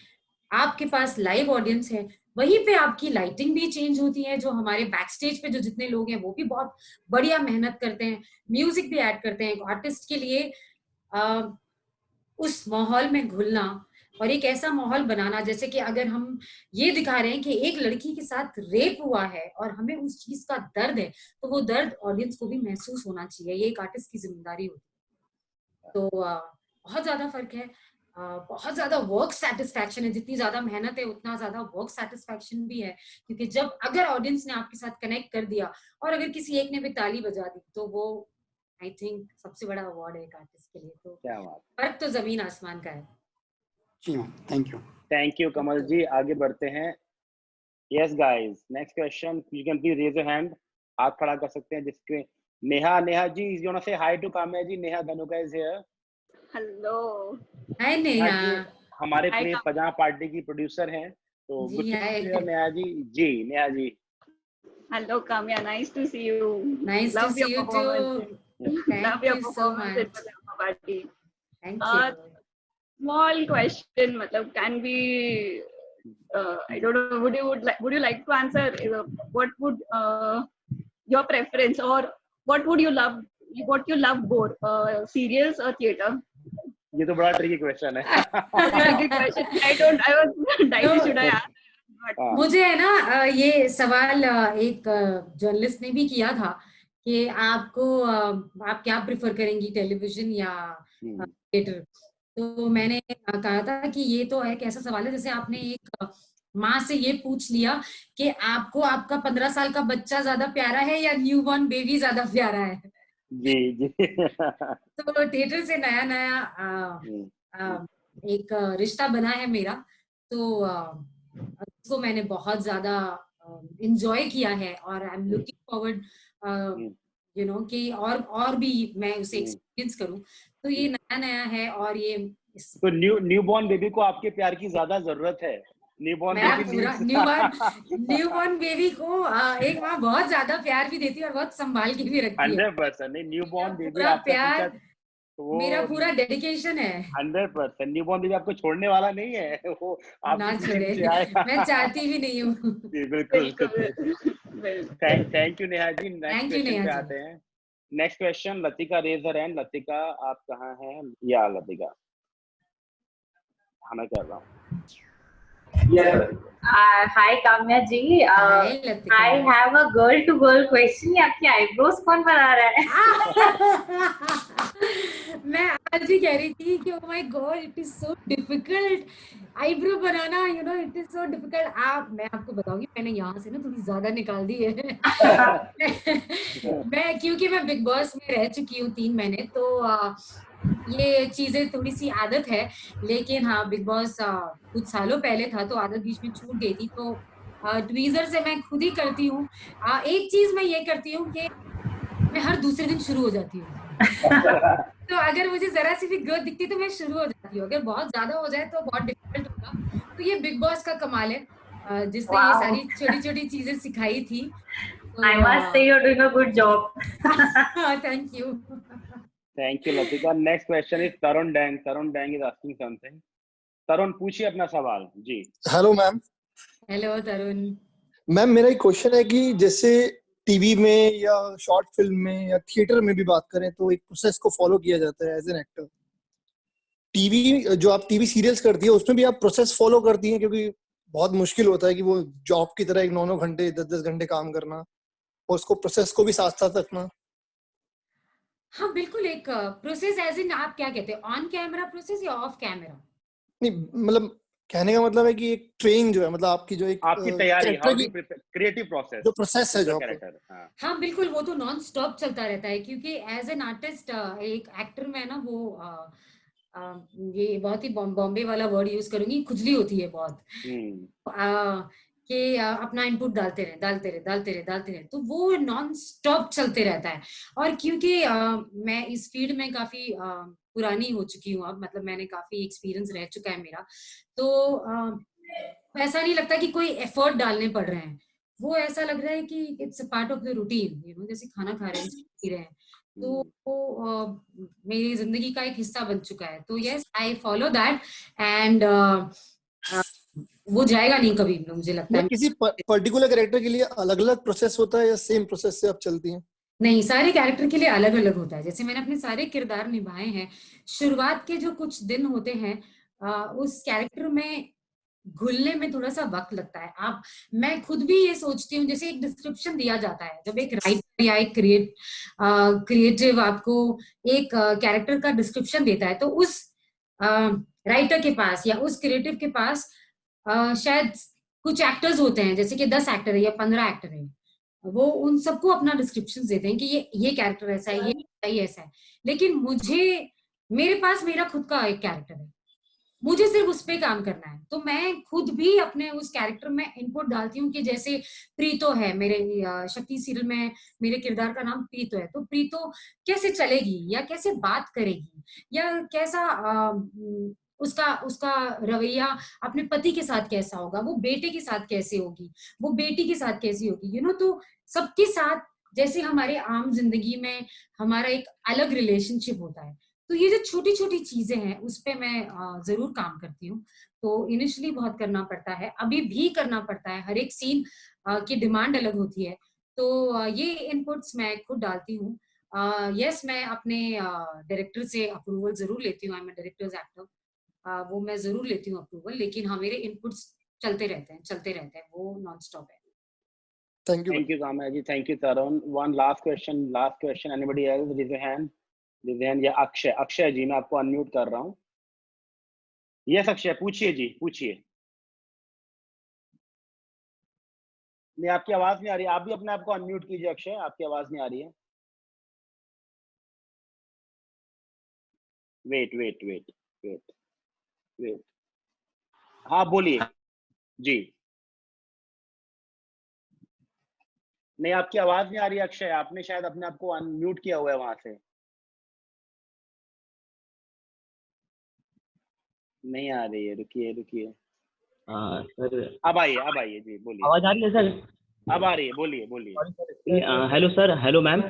आपके पास लाइव ऑडियंस है, वहीं पे आपकी लाइटिंग भी चेंज होती है। जो हमारे बैक स्टेज पे जो जितने लोग हैं वो भी बहुत बढ़िया मेहनत करते हैं, म्यूजिक भी ऐड करते हैं। एक आर्टिस्ट के लिए उस माहौल में घुलना और एक ऐसा माहौल बनाना, जैसे कि अगर हम ये दिखा रहे हैं कि एक लड़की के साथ रेप हुआ है और हमें उस चीज का दर्द है, तो वो दर्द ऑडियंस को भी महसूस होना चाहिए। ये एक आर्टिस्ट की जिम्मेदारी होती है। तो बहुत ज्यादा फर्क है। बहुत ज्यादा वर्क सेटिस्फैक्शन है, जितनी ज्यादा मेहनत है उतना ज्यादा वर्क सेटिस्फैक्शन भी है, क्योंकि जब अगर ऑडियंस ने आपके साथ कनेक्ट कर दिया और अगर किसी एक ने भी ताली बजा दी तो वो आई थिंक सबसे बड़ा अवार्ड है एक आर्टिस्ट के लिए। तो क्या बात, फर्क तो जमीन आसमान का है। जी ma'am, thank you. Thank you Kamal ji, आगे बढ़ते हैं। Yes guys, next question, you can please raise your hand, हाथ खड़ा कर सकते हैं जिसके। Neha ji, you want to say hi to Kamya ji? Neha Dhanuka is here. Hello, hi Neha हमारे प्ले पजामा पार्टी की प्रोड्यूसर हैं, तो जी। Good to hi see you Neha ji. जी Neha ji, hello Kamya, nice to see you, nice to see you too, love your performance at pajama party. Thank you. Small question, मतलब can be I don't know, would you like to answer what would your preference, or what you love more, serials or theater? ये तो बड़ा ट्रिकी क्वेश्चन है। Tricky question. I was dying, should I ask? But मुझे है ना ये सवाल एक जर्नलिस्ट ने भी किया था कि आपको आप क्या प्रिफर करेंगी, टेलीविजन या थिएटर? तो मैंने कहा था कि ये तो एक ऐसा सवाल है जैसे आपने एक माँ से ये पूछ लिया कि आपको आपका 15 साल का बच्चा ज्यादा प्यारा है या न्यूबॉर्न बेबी ज्यादा प्यारा है। जी तो थिएटर से नया नया एक रिश्ता बना है मेरा, तो उसको मैंने बहुत ज्यादा इंजॉय किया है और I am looking forward you know कि और भी मैं उसे एक्सपीरियंस करूं। तो ये नया है और ये तो न्यूबॉर्न बेबी को आपके प्यार की ज्यादा जरूरत है। न्यूबॉर्न बेबी को एक माँ बहुत ज्यादा प्यार भी देती है और बहुत संभाल के भी रखती है। 100% नहीं, न्यूबॉर्न बेबी आपका प्यार मेरा पूरा डेडिकेशन है। 100% न्यूबॉर्न बेबी आपको छोड़ने वाला नहीं है, वो ना छोड़े, मैं चाहती भी नहीं हूँ। बिल्कुल। Thank you Neha ji. Next question पे आते हैं। Next question, Latika raise her hand. Latika आप कहाँ हैं? या लतिका, हाँ मैं कर रहा हूँ। Hi Kamya ji, I have a girl to girl question. आपकी आईब्रोज कौन बना रहा है? मैं आज भी कह रही थी कि oh my God, it is so difficult eyebrow banana, you know, it is so difficult. मैं आपको बताऊंगी, मैंने यहाँ से ना थोड़ी ज्यादा निकाल दी है। क्योंकि मैं बिग बॉस में रह चुकी हूँ 3 महीने, तो ये चीजें थोड़ी सी आदत है। लेकिन हाँ, बिग बॉस कुछ सालों पहले था तो आदत बीच में छूट गई थी, तो ट्वीजर से मैं खुद ही करती हूँ। एक चीज मैं ये करती हूँ कि मैं हर दूसरे दिन शुरू हो जाती हूँ। तो अगर मुझे जरा सी भी ग्रोथ दिखती तो मैं शुरू हो जाती हूँ, अगर बहुत ज्यादा हो जाए तो बहुत डिफिकल्ट होगा। तो ये बिग बॉस का कमाल है जिसने ये सारी छोटी छोटी चीजें सिखाई थी। I must say you're doing a good job. Thank you. Thank you Latika. Next question is Tarun Dang. Tarun Dang is asking something. तरुण पूछिए अपना सवाल जी। Hello ma'am. Hello Tarun. Ma'am मेरा एक क्वेश्चन है कि जैसे टीवी में या शॉर्ट फिल्म में या थिएटर में भी बात करें तो एक प्रोसेस को फॉलो किया जाता है एज एन एक्टर। टीवी जो आप टीवी सीरियल्स करती है उसमें भी आप प्रोसेस फॉलो करती हैं, क्योंकि बहुत मुश्किल होता है कि वो जॉब की तरह 9-9 घंटे 10-10 घंटे काम करना और उसको प्रोसेस को भी साथ साथ रखना। हाँ बिल्कुल, एक प्रोसेस एज इन आप क्या कहते हैं, ऑन कैमरा प्रोसेस या ऑफ कैमरा? नहीं, मतलब कहने का मतलब है कि एक ट्रेनिंग जो है, मतलब आपकी जो एक आपकी तैयारी, क्रिएटिव प्रोसेस, जो प्रोसेस है जो हाँ बिल्कुल, वो तो नॉन स्टॉप चलता रहता है, क्योंकि एज एन आर्टिस्ट एक एक्टर में ना वो ये बहुत ही बॉम्बे वाला वर्ड यूज करूंगी, खुजली होती है बहुत कि अपना इनपुट डालते रहे, तो वो नॉन स्टॉप चलते रहता है। और क्योंकि मैं इस फील्ड में काफी पुरानी हो चुकी हूँ अब, मतलब मैंने काफी एक्सपीरियंस रह चुका है मेरा, तो ऐसा नहीं लगता कि कोई एफर्ट डालने पड़ रहे हैं। वो ऐसा लग रहा है कि it's a part of the routine, you know, जैसे खाना खा रहे हैं तो वो मेरी जिंदगी का एक हिस्सा बन चुका है। तो yes, I follow that and वो जाएगा नहीं कभी, मुझे लगता है। किसी पर्टिकुलर कैरेक्टर के लिए अलग-अलग प्रोसेस होता है या सेम प्रोसेस से आप चलती हैं? नहीं, सारे कैरेक्टर के लिए अलग अलग होता है। जैसे मैंने अपने सारे किरदार निभाए हैं, शुरुआत के जो कुछ दिन होते हैं उस कैरेक्टर में घुलने में थोड़ा सा वक्त लगता है। मैं खुद भी ये सोचती हूँ, जैसे एक डिस्क्रिप्शन दिया जाता है जब एक राइटर या एक क्रिएटिव आपको एक कैरेक्टर का डिस्क्रिप्शन देता है, तो उस राइटर के पास या उस क्रिएटिव के पास शायद कुछ एक्टर्स होते हैं, जैसे कि 10 एक्टर है या 15 एक्टर है, वो उन सबको अपना डिस्क्रिप्शन देते हैं कि ये कैरेक्टर ऐसा है, ये ऐसा है, लेकिन मेरे पास मेरा खुद का एक कैरेक्टर है, मुझे सिर्फ उस पे काम करना है। तो मैं खुद भी अपने उस कैरेक्टर में इनपुट डालती हूँ कि जैसे प्रीतो है मेरे शक्ति सीरियल में, मेरे किरदार का नाम प्रीतो है, तो प्रीतो कैसे चलेगी या कैसे बात करेगी या कैसा उसका रवैया अपने पति के साथ कैसा होगा, वो बेटे के साथ कैसे होगी, वो बेटी के साथ कैसी होगी, तो सबके साथ जैसे हमारे आम जिंदगी में हमारा एक अलग रिलेशनशिप होता है, तो ये जो छोटी छोटी चीजें हैं उस पे मैं जरूर काम करती हूँ। तो इनिशियली बहुत करना पड़ता है, अभी भी करना पड़ता है, हर एक सीन की डिमांड अलग होती है, तो ये इनपुट्स मैं खुद डालती हूँ। यस, मैं अपने डायरेक्टर से अप्रूवल जरूर लेती हूँ, I am a directors actor, वो मैं जरूर लेती हूँ अप्रूवल, लेकिन हाँ मेरे इनपुट्स चलते रहते हैं, वो नॉन स्टॉप है। Thank you. Thank you, Kamya ji. Thank you, Tarun. One last question. Anybody else? Raise your hand. या अक्षय जी, मैं आपको अनम्यूट कर रहा हूँ। यस अक्षय, पूछिए जी, पूछिए। नहीं, आपकी आवाज नहीं आ रही, आप भी अपने आप को अनम्यूट कीजिए अक्षय, आपकी आवाज नहीं आ रही है। वेट। हाँ बोलिए जी। नहीं, आपकी आवाज नहीं आ रही अक्षय, आपने शायद अपने आप को अनम्यूट किया हुआ है वहां से। नहीं आ रही है, रुकिए। सर अब आइए जी, बोलिए। आवाज आ रही है सर? अब आ रही है, बोलिए। Hello sir, hello ma'am.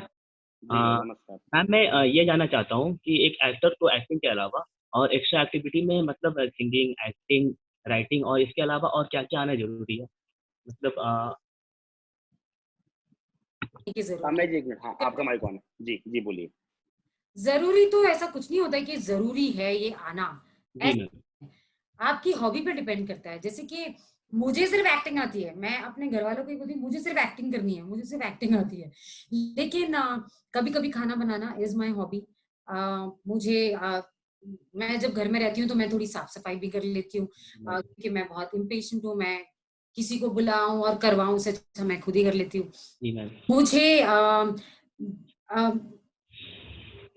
नमस्कार मैम, मैं ये जानना चाहता हूँ कि एक एक्टर को एक्टिंग के अलावा और एक्स्ट्रा एक्टिविटी में मतलब सिंगिंग, एक्टिंग, राइटिंग और इसके अलावा और क्या क्या आना जरूरी है, मतलब जी एक मिनट, हाँ आपका माइक ऑन है जी, बोलिए। जरूरी तो ऐसा कुछ नहीं होता है कि जरूरी है ये आना, आपकी हॉबी पे डिपेंड करता है। जैसे कि मुझे सिर्फ एक्टिंग आती है, मैं अपने घर वालों को बोलती हूँ मुझे सिर्फ एक्टिंग करनी है, मुझे सिर्फ एक्टिंग आती है, लेकिन कभी कभी खाना बनाना इज माय हॉबी। मैं जब घर में रहती हूँ तो मैं थोड़ी साफ सफाई भी कर लेती हूँ, क्योंकि मैं बहुत इम्पेशेंट हूँ, मैं किसी को बुलाऊं और करवाऊं से अच्छा मैं खुद ही कर लेती हूँ। मुझे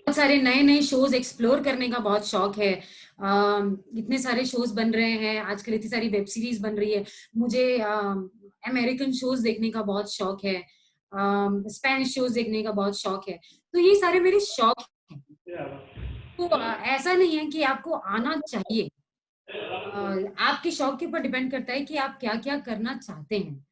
बहुत सारे नए शोज एक्सप्लोर करने का बहुत शौक है। इतने सारे शोज बन रहे हैं आजकल, इतनी सारी वेब सीरीज बन रही है, मुझे अमेरिकन शोज देखने का बहुत शौक है, स्पेनिश शोज देखने का बहुत शौक है, तो ये सारे मेरे शौक हैं। तो ऐसा नहीं है कि आपको आना चाहिए, आपके शौक के ऊपर डिपेंड करता है कि आप क्या क्या करना चाहते हैं।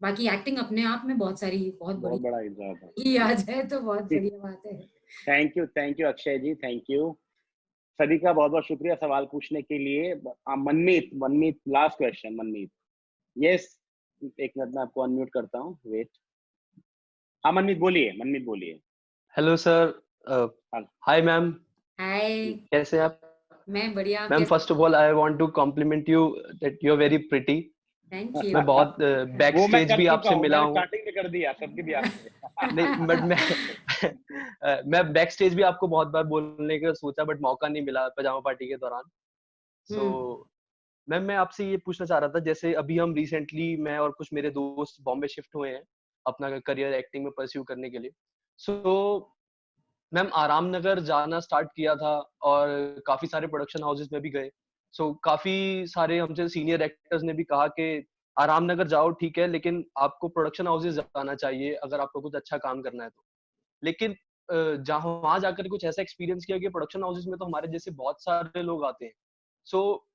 बाकी एक्टिंग अपने आप में बहुत बड़ा इजाज़त है, ये आ जाए तो बहुत बढ़िया बात है। Thank you Akshay ji, thank you सभी का बहुत बहुत शुक्रिया सवाल पूछने के लिए। Manmeet last question. Manmeet, yes, एक मिनट में आपको अनम्यूट करता हूँ, वेट। हाँ मनमीत बोलिए। Hello sir, hi ma'am. Hi, कैसे आप? मैं बढ़िया ma'am, first of all I want to compliment you that you are very pretty. Thank you. मैं बहुत बैक स्टेज भी आपसे मिला हूँ, स्टार्टिंग में कर दिया सबके भी आपसे। नहीं बट मैं बैक स्टेज भी आपको बहुत बार बोलने का सोचा बट मौका नहीं मिला पजामा पार्टी के दौरान। सो मैम, मैं आपसे ये पूछना चाह रहा था, जैसे अभी हम रिसेंटली, मैं और कुछ मेरे दोस्त बॉम्बे शिफ्ट हुए हैं अपना करियर एक्टिंग में परस्यू करने के लिए। सो मैम, आराम नगर जाना स्टार्ट किया था और काफी सारे प्रोडक्शन हाउसेस में भी गए। सो काफी सारे हमसे सीनियर एक्टर्स ने भी कहा कि आराम नगर जाओ ठीक है, लेकिन आपको प्रोडक्शन हाउसेस जाना चाहिए अगर आपको कुछ अच्छा काम करना है तो। लेकिन जहाँ वहां जाकर कुछ ऐसा एक्सपीरियंस किया कि प्रोडक्शन हाउसेस में तो हमारे जैसे बहुत सारे लोग आते हैं। सो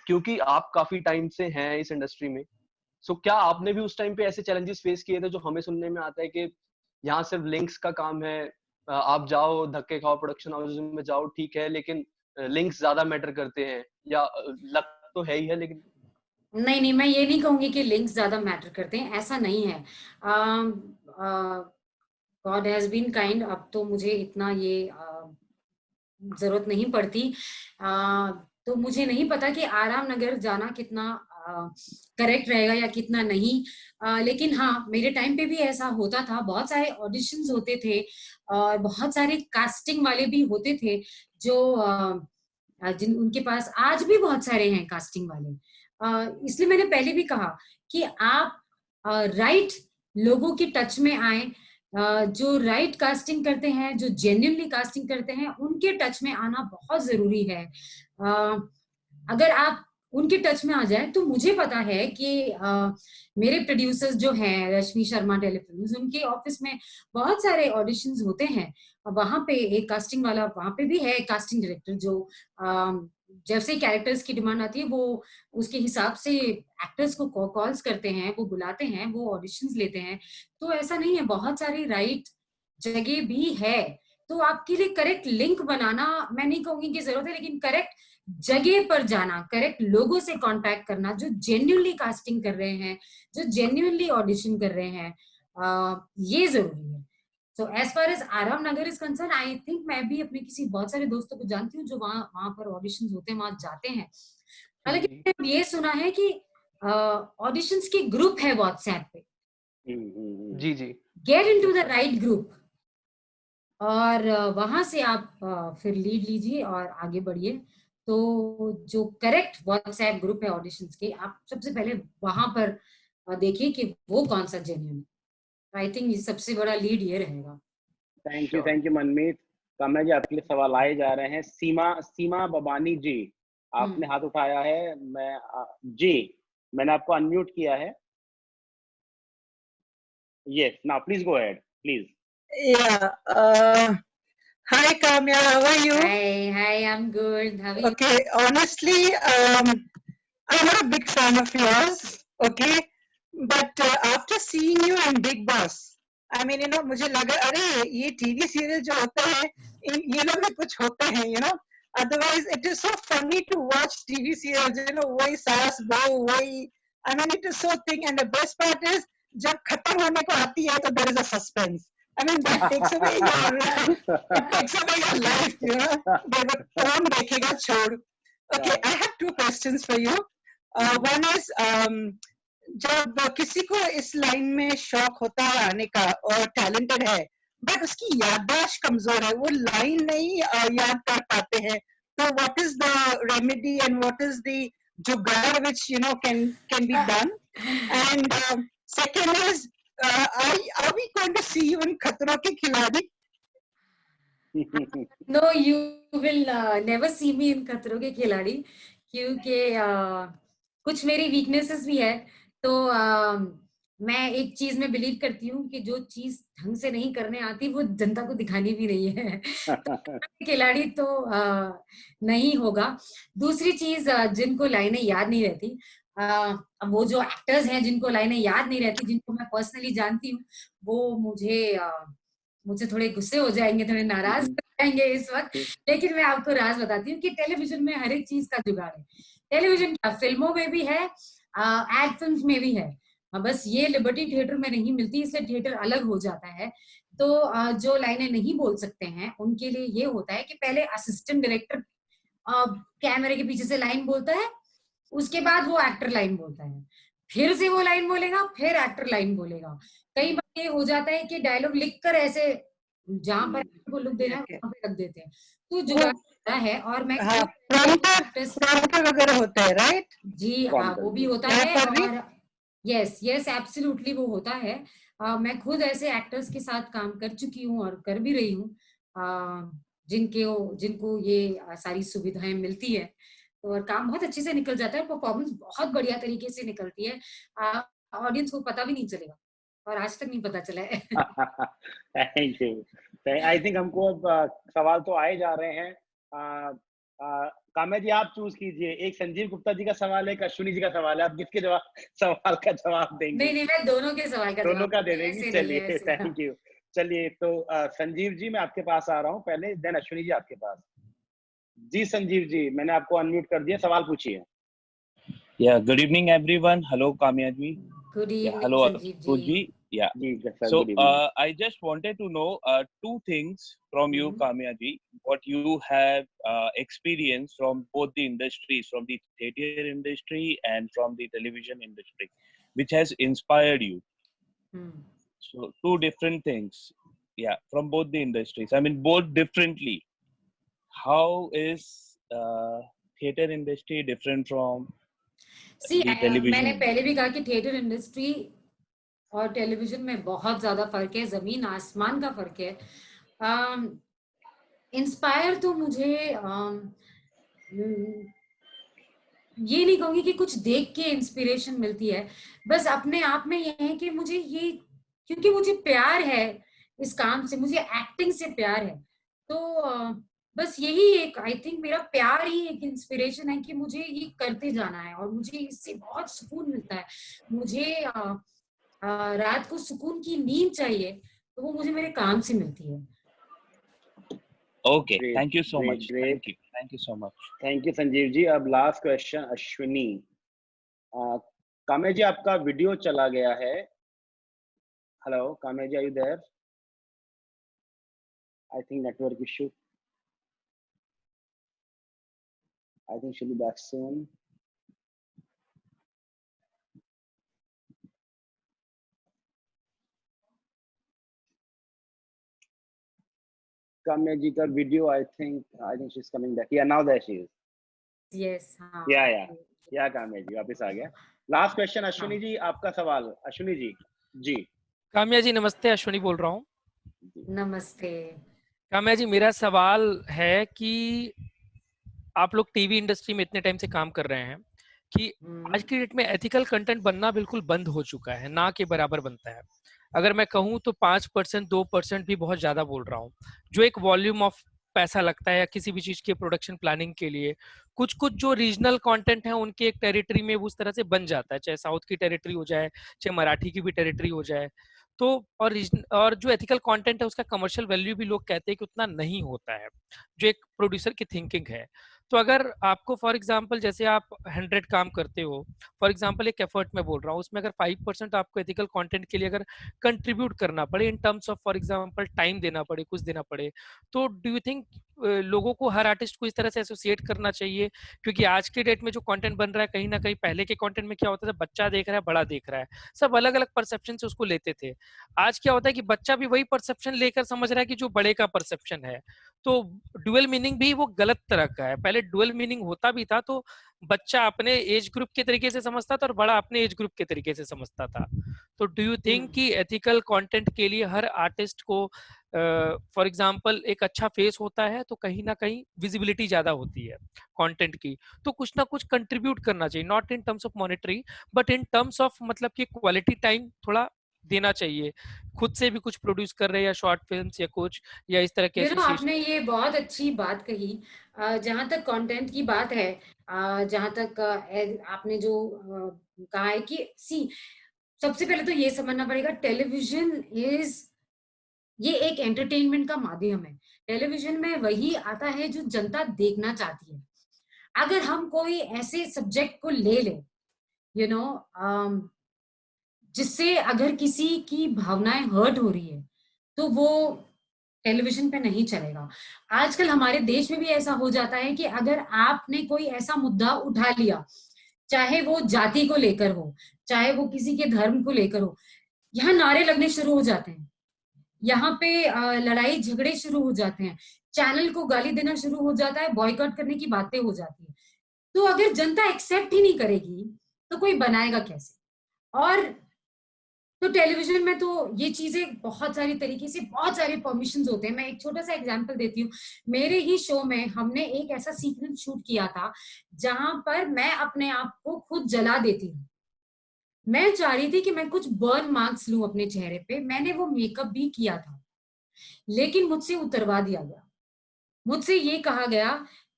क्योंकि आप काफी टाइम से हैं इस इंडस्ट्री में, सो क्या आपने भी उस टाइम पे ऐसे चैलेंजेस फेस किए थे जो हमें सुनने में आता है कि यहाँ सिर्फ लिंक्स का काम है, आप जाओ धक्के खाओ प्रोडक्शन हाउस में जाओ ठीक है, लेकिन लिंक्स ज्यादा मैटर करते हैं, या लक तो है ही है लेकिन? नहीं, मैं ये नहीं कहूंगी कि लिंक्स ज्यादा मैटर करते हैं, ऐसा नहीं है। गॉड हैज बीन काइंड, अब तो मुझे इतना ये जरूरत नहीं पड़ती। तो मुझे नहीं पता कि आराम नगर जाना कितना करेक्ट रहेगा या कितना नहीं, लेकिन हाँ मेरे टाइम पे भी ऐसा होता था, बहुत सारे ऑडिशंस होते थे और बहुत सारे कास्टिंग वाले भी होते थे जो जिन उनके पास आज भी बहुत सारे हैं कास्टिंग वाले। इसलिए मैंने पहले भी कहा कि आप राइट लोगों के टच में आए, जो राइट कास्टिंग करते हैं, जो जेन्युइनली कास्टिंग करते हैं, उनके टच में आना बहुत जरूरी है। अगर आप उनके टच में आ जाए तो मुझे पता है कि मेरे प्रोड्यूसर्स जो हैं रश्मि शर्मा टेलीफिल्म्स, उनके ऑफिस में बहुत सारे ऑडिशंस होते हैं। वहां पे एक कास्टिंग वाला वहां पे भी है, कास्टिंग डायरेक्टर, जो जैसे कैरेक्टर्स की डिमांड आती है वो उसके हिसाब से एक्टर्स को कॉल्स करते हैं, वो बुलाते हैं, वो ऑडिशंस लेते हैं। तो ऐसा नहीं है, बहुत सारी राइट जगह भी है। तो आपके लिए करेक्ट लिंक बनाना, मैं नहीं कहूंगी कि जरूरत है, लेकिन करेक्ट जगह पर जाना, करेक्ट लोगों से कांटेक्ट करना जो जेन्युइनली कास्टिंग कर रहे हैं, जो जेन्युइनली ऑडिशन कर रहे हैं, ये जरूरी है। सो एज फार एज आराम नगर इज कंसर्न, आई थिंक मैं भी अपने किसी बहुत सारे दोस्तों को जानती हूँ जो वहां पर ऑडिशंस होते हैं, वहां जाते हैं। हालांकि मैंने ये सुना है कि ऑडिशंस के ग्रुप है व्हाट्सएप पे। जी जी, get into the right group और वहां से आप फिर लीड लीजिए और आगे बढ़िए। तो जो करेक्ट व्हाट्सएप ग्रुप है ऑडिशंस के, आप सबसे पहले वहां पर देखिए कि वो कौन सा जेन्युइन है। आई थिंक सबसे बड़ा लीड ये रहेगा। थैंक यू मनमीत। काम्या जी, आपके लिए सवाल आए जा रहे हैं। सीमा बबानी जी, आपने हाथ उठाया है। जी, मैंने आपको अनम्यूट किया है। Yes, now please go ahead, please. Yeah. Hi, Kamya. How are you? Hi, I'm good. How are you? Okay, honestly, I'm not a big fan of yours. Okay, but after seeing you in Big Boss, I mean, मुझे लगा अरे ये टीवी सीरियल जो होता है, ये लोग भी कुछ होते हैं, Otherwise, it is so funny to watch TV serials. वही सास बहू वही. I mean, it is so thing, and the best part is जब खत्म होने को आती है तो there is a suspense. I mean, that takes away your life, कौन देखेगा छोड़. Okay, I have two questions for you. One is, जब किसी को इस लाइन में शौक होता है आने का और टैलेंटेड है, बट उसकी याददाश्त कमजोर है, वो लाइन नहीं याद कर पाते हैं, तो what is the remedy and what is the जुगाड़ which can be done? And second is, are we going to see you in खतरों के खिलाड़ी? No, you will never see me in खतरों के खिलाड़ी, क्योंकि कुछ मेरी वीकनेसेस भी है। तो मैं एक चीज में बिलीव करती हूँ कि जो चीज ढंग से नहीं करने आती वो जनता को दिखानी भी नहीं है। खिलाड़ी तो नहीं होगा। दूसरी चीज, जिनको लाइनें याद नहीं रहती, अब वो जो एक्टर्स हैं जिनको लाइनें याद नहीं रहती, जिनको मैं पर्सनली जानती हूँ, वो मुझे थोड़े गुस्से हो जाएंगे, थोड़े नाराज हो जाएंगे इस वक्त। लेकिन मैं आपको राज बताती हूँ कि टेलीविजन में हर एक चीज का जुगाड़ है। टेलीविजन क्या, फिल्मों में भी है, एड फिल्म्स में भी है। बस ये लिबर्टी थिएटर में नहीं मिलती, इसलिए थिएटर अलग हो जाता है। तो जो लाइनें नहीं बोल सकते हैं उनके लिए ये होता है कि पहले असिस्टेंट डायरेक्टर कैमरे के पीछे से लाइन बोलता है, उसके बाद वो एक्टर लाइन बोलता है, फिर से वो लाइन बोलेगा, फिर एक्टर लाइन बोलेगा। कई बार ये हो जाता है कि डायलॉग लिखकर ऐसे जहां पर को लुक देना है वहां पे रख देते हैं, तो जुगाड़ है। और मैं वगैरह होता है, राइट? जी हाँ, वो भी होता है। और यस एब्सोल्युटली वो होता है। मैं खुद ऐसे एक्टर्स के साथ काम कर चुकी हूँ और कर भी रही हूँ, जिनको ये सारी सुविधाएं मिलती है, और काम बहुत अच्छे से निकल जाता है, परफॉर्मेंस बहुत बढ़िया तरीके से निकलती है, ऑडियंस को पता भी नहीं चलेगा, और आज तक नहीं पता चला है। Thank you. आई थिंक हमको अब सवाल तो आए जा रहे हैं। काम्या जी, आप चूज कीजिए। एक संजीव गुप्ता जी का सवाल है, एक अश्विनी जी का सवाल है। आप किसके सवाल का जवाब देंगे? नहीं, मैं दोनों के सवाल का दोनों का दे देंगे। चलिए, थैंक यू। चलिए, तो संजीव जी मैं आपके पास आ रहा हूँ पहले, देन अश्विनी जी आपके पास। जी संजीव जी, मैंने आपको अनम्यूट कर दिया, सवाल पूछिए। Yeah, good evening everyone. Hello Kamya ji. Good evening. Hello Sanjeev ji. Yeah. So I just wanted to know two things from you, Kamya ji. What you have experienced from both the industries, from the theatre industry and from the television industry, which has inspired you. So two different things. Yeah, from both the industries. I mean, both differently. How is theater industry different from See, the television? मैंने पहले भी कहा कि थिएटर इंडस्ट्री और टेलीविजन में बहुत ज्यादा फर्क है, जमीन आसमान का फर्क है। इंस्पायर तो मुझे ये नहीं कहूंगी कि कुछ देख के इंस्पिरेशन मिलती है, बस अपने आप में ये है कि मुझे ये, क्योंकि मुझे प्यार है इस काम से, मुझे एक्टिंग से प्यार है, तो बस यही एक, आई थिंक मेरा प्यार ही एक इंस्पिरेशन है कि मुझे ये करते जाना है और मुझे इससे बहुत सुकून मिलता है। मुझे रात को सुकून की नींद चाहिए, तो वो मुझे मेरे काम से मिलती है। Okay, thank you so much. Thank you so much. Thank you Sanjeev ji. अब लास्ट क्वेश्चन अश्विनी। काम्या जी आपका वीडियो चला गया है। Hello Kamya ji, are you there? I think network issue. I think she'll be back soon. Kamya ji ka video, I think she's coming back. Yeah, now there she is. Yes. Yeah, Kamya ji वापस आ गया। Last question अश्विनी जी, आपका सवाल। अश्विनी जी। जी काम्या जी नमस्ते, अश्विनी बोल रहा हूँ। नमस्ते काम्या जी, मेरा सवाल है कि आप लोग टीवी इंडस्ट्री में इतने टाइम से काम कर रहे हैं कि आज की डेट में एथिकल कंटेंट बनना बिल्कुल बंद हो चुका है, ना के बराबर बनता है। अगर मैं कहूँ तो 5% 2% भी बहुत ज्यादा बोल रहा हूँ, जो एक वॉल्यूम ऑफ पैसा लगता है या किसी भी चीज के प्रोडक्शन प्लानिंग के लिए। कुछ जो रीजनल कंटेंट है उनके एक टेरिटरी में उस तरह से बन जाता है, चाहे साउथ की टेरिटरी हो जाए, चाहे मराठी की भी टेरिटरी हो जाए। तो और जो एथिकल कंटेंट है उसका कमर्शियल वैल्यू भी लोग कहते हैं कि उतना नहीं होता है, जो एक प्रोड्यूसर की थिंकिंग है। तो अगर आपको फॉर एग्जांपल जैसे आप 100 काम करते हो, फॉर एग्जांपल एक एफर्ट में बोल रहा हूँ, उसमें अगर 5% आपको एथिकल कंटेंट के लिए अगर कंट्रीब्यूट करना पड़े in terms of for example time देना पड़े, कुछ देना पड़े, तो डू यू थिंक लोगों को हर आर्टिस्ट को इस तरह से एसोसिएट करना चाहिए? क्योंकि आज के डेट में जो कंटेंट बन रहा है, कहीं ना कहीं पहले के कंटेंट में क्या होता था, बच्चा देख रहा है, बड़ा देख रहा है, सब अलग अलग परसेप्शन से उसको लेते थे। आज क्या होता है कि बच्चा भी वही परसेप्शन लेकर समझ रहा है कि जो बड़े का परसेप्शन है। तो डुअल मीनिंग भी वो गलत तरह का है। पहले डुअल मीनिंग होता भी था तो बच्चा अपने एज ग्रुप के तरीके से समझता था और बड़ा अपने एज ग्रुप के तरीके से समझता था। तो डू यू थिंक कि एथिकल कंटेंट के लिए हर आर्टिस्ट को फॉर एग्जांपल एक अच्छा फेस होता है तो कहीं ना कहीं विजिबिलिटी ज्यादा होती है कंटेंट की, तो कुछ ना कुछ कंट्रीब्यूट करना चाहिए, not in terms of monetary but in terms of मतलब कि क्वालिटी टाइम थोड़ा देना चाहिए। खुद से भी कुछ प्रोड्यूस कर रहे हैं या शॉर्ट फिल्म्स या कुछ या इस तरह के। आपने ये बहुत अच्छी बात कही। जहाँ तक कंटेंट की बात है, जहाँ तक आपने जो कहा है कि सबसे पहले तो ये समझना पड़ेगा, टेलीविजन ये एक एंटरटेनमेंट का माध्यम है। टेलीविजन में वही आता है जो जनता देखना चाहती है। अगर हम कोई ऐसे सब्जेक्ट को ले लें जिससे अगर किसी की भावनाएं हर्ट हो रही है तो वो टेलीविजन पे नहीं चलेगा। आजकल हमारे देश में भी ऐसा हो जाता है कि अगर आपने कोई ऐसा मुद्दा उठा लिया, चाहे वो जाति को लेकर हो, चाहे वो किसी के धर्म को लेकर हो, यहाँ नारे लगने शुरू हो जाते हैं, यहाँ पे लड़ाई झगड़े शुरू हो जाते हैं, चैनल को गाली देना शुरू हो जाता है, बॉयकॉट करने की बातें हो जाती है। तो अगर जनता एक्सेप्ट ही नहीं करेगी तो कोई बनाएगा कैसे? और तो टेलीविजन में तो ये चीजें बहुत सारी तरीके से, बहुत सारे परमिशंस होते हैं। मैं एक छोटा सा एग्जांपल देती हूँ। मेरे ही शो में हमने एक ऐसा सीक्वेंस शूट किया था जहां पर मैं अपने आप को खुद जला देती हूँ। मैं चाह रही थी कि मैं कुछ बर्न मार्क्स लूं अपने चेहरे पे। मैंने वो मेकअप भी किया था, लेकिन मुझसे उतरवा दिया गया। मुझसे ये कहा गया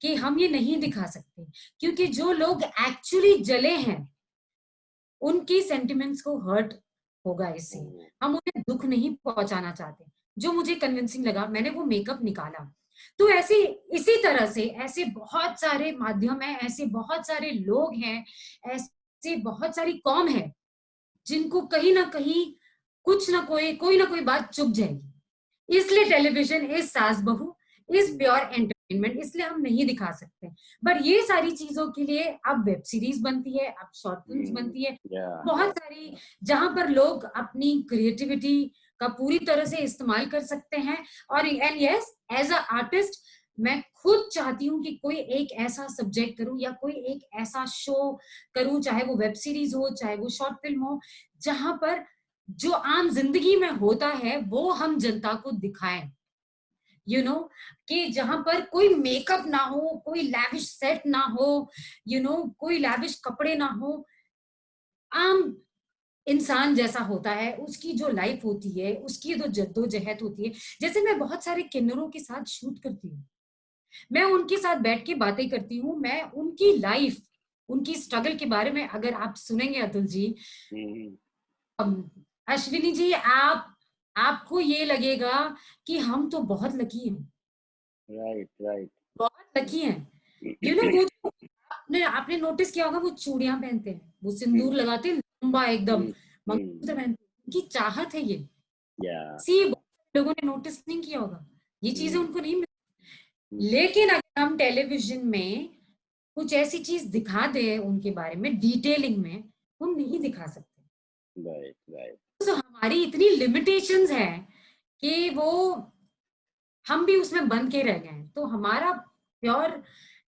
कि हम ये नहीं दिखा सकते क्योंकि जो लोग एक्चुअली जले हैं उनकी सेंटिमेंट्स को हर्ट होगा, इससे हम उन्हें दुख नहीं पहुंचाना चाहते। जो मुझे कन्विंसिंग लगा, मैंने वो मेकअप निकाला। तो ऐसे इसी तरह से ऐसे बहुत सारे माध्यम हैं, ऐसे बहुत सारे लोग हैं, ऐसे बहुत सारी कौम है जिनको कहीं ना कहीं कुछ ना कोई ना कोई बात चुभ जाएगी। इसलिए टेलीविजन इज सास बहू, इज प्योर एंटरटेनमेंट, इसलिए हम नहीं दिखा सकते। बट ये सारी चीजों के लिए अब वेब सीरीज बनती है, अब शॉर्ट फिल्म्स बनती है, बहुत सारी, जहां पर लोग अपनी क्रिएटिविटी का पूरी तरह से इस्तेमाल कर सकते हैं। और and yes, as a artist मैं खुद चाहती हूँ कि कोई एक ऐसा सब्जेक्ट करूं या कोई एक ऐसा शो करूं, चाहे वो वेब सीरीज हो, चाहे वो शॉर्ट फिल्म हो, जहां पर जो आम जिंदगी में होता है वो हम जनता को दिखाएं, यू नो, कि जहां पर कोई मेकअप ना हो, कोई लैविश सेट ना हो, कोई लैविश कपड़े ना हो, आम इंसान जैसा होता है, उसकी जो लाइफ होती है, उसकी जो जद्दोजहद होती है। जैसे मैं बहुत सारे किन्नरों के साथ शूट करती हूँ, मैं उनके साथ बैठ के बातें करती हूँ, मैं उनकी लाइफ, उनकी स्ट्रगल के बारे में अगर आप सुनेंगे अतुल जी, अश्विनी जी, आपको ये लगेगा कि हम तो बहुत लकी हैं। राइट, बहुत लकी हैं। वो आपने नोटिस किया होगा, वो चूड़ियां पहनते हैं, वो सिंदूर लगाते हैं, लंबा एकदम मंगलसूत्र पहनते हैं, उनकी चाहत है ये। सी लोगों ने नोटिस नहीं किया होगा, ये चीजें उनको नहीं मिलती। लेकिन अगर हम टेलीविजन में कुछ ऐसी चीज दिखा दे उनके बारे में डिटेलिंग में, हम नहीं दिखा सकते। राइट। तो हमारी इतनी लिमिटेशंस है कि वो हम भी उसमें बंद के रह गए। तो हमारा प्योर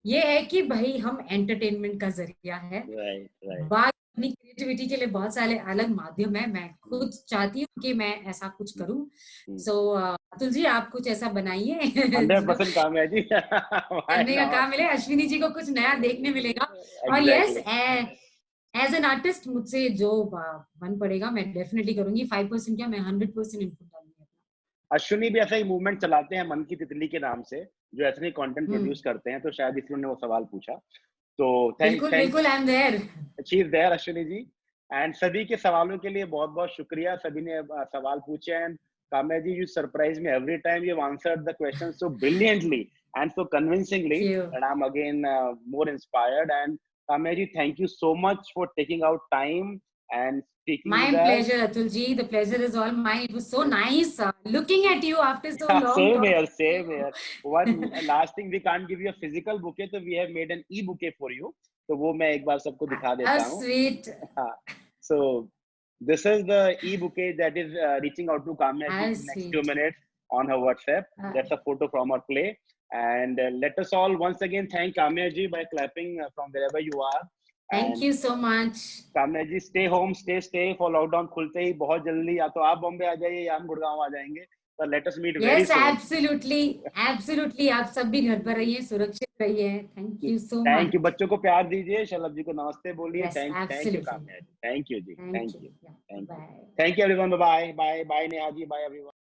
ये है कि भाई हम एंटरटेनमेंट का जरिया है। बात अपनी क्रिएटिविटी के लिए बहुत सारे अलग माध्यम है। मैं खुद चाहती हूँ कि मैं ऐसा कुछ करूं। सो अतुल जी, आप कुछ ऐसा बनाइए 100% काम है जी। करने का काम मिले, अश्विनी जी को कुछ नया देखने मिलेगा। और यस, एज एन आर्टिस्ट मुझसे जो बन पड़ेगा मैं डेफिनेटली करूंगी। 5% क्या, मैं 100% इनपुट डालूंगी। अश्विनी भी ऐसा ही मूवमेंट चलाते हैं मन की तितली के नाम से, जो एथनिक कंटेंट प्रोड्यूस करते हैं, तो शायद इसलिए उन्होंने वो सवाल पूछा। तो बिल्कुल I am there, she is there Ashwini ji. And सभी के सवालों के लिए बहुत बहुत शुक्रिया, सभी ने सवाल पूछे। And Kamya ji, you surprise me every time you've answered the questions so brilliantly and so convincingly that I'm again more inspired. And Kamya ji, thank you so much for taking out time and speaking with us. My pleasure, Atul ji. The pleasure is all mine. It was so nice looking at you after so long. Same here. One last thing, we can't give you a physical bouquet, so we have made an e-bouquet for you. तो वो मैं एक बार सबको दिखा देता हूँ. Sweet. So this is the e-bouquet that is reaching out to Kamya in the next 2 minutes on her WhatsApp. That's a photo from her play. And let us all once again thank Kamya ji by clapping from wherever you are. Thank you so much. Kamya ji, stay home, stay safe. और लॉकडाउन खुलते ही बहुत जल्दी या तो आप बॉम्बे आ जाइए या हम गुड़गांव आ जाएंगे. But let us meet very soon. Yes, absolutely. आप सब भी घर पर रहिए, सुरक्षित रहिए. Thank you so much. Thank you. बच्चों को प्यार दीजिए, शलभ जी को नमस्ते बोलिए. Yes, thank you Kamya ji. Thank you ji. Thank you. Thank you everyone. Bye. Bye Neha ji. Bye everyone.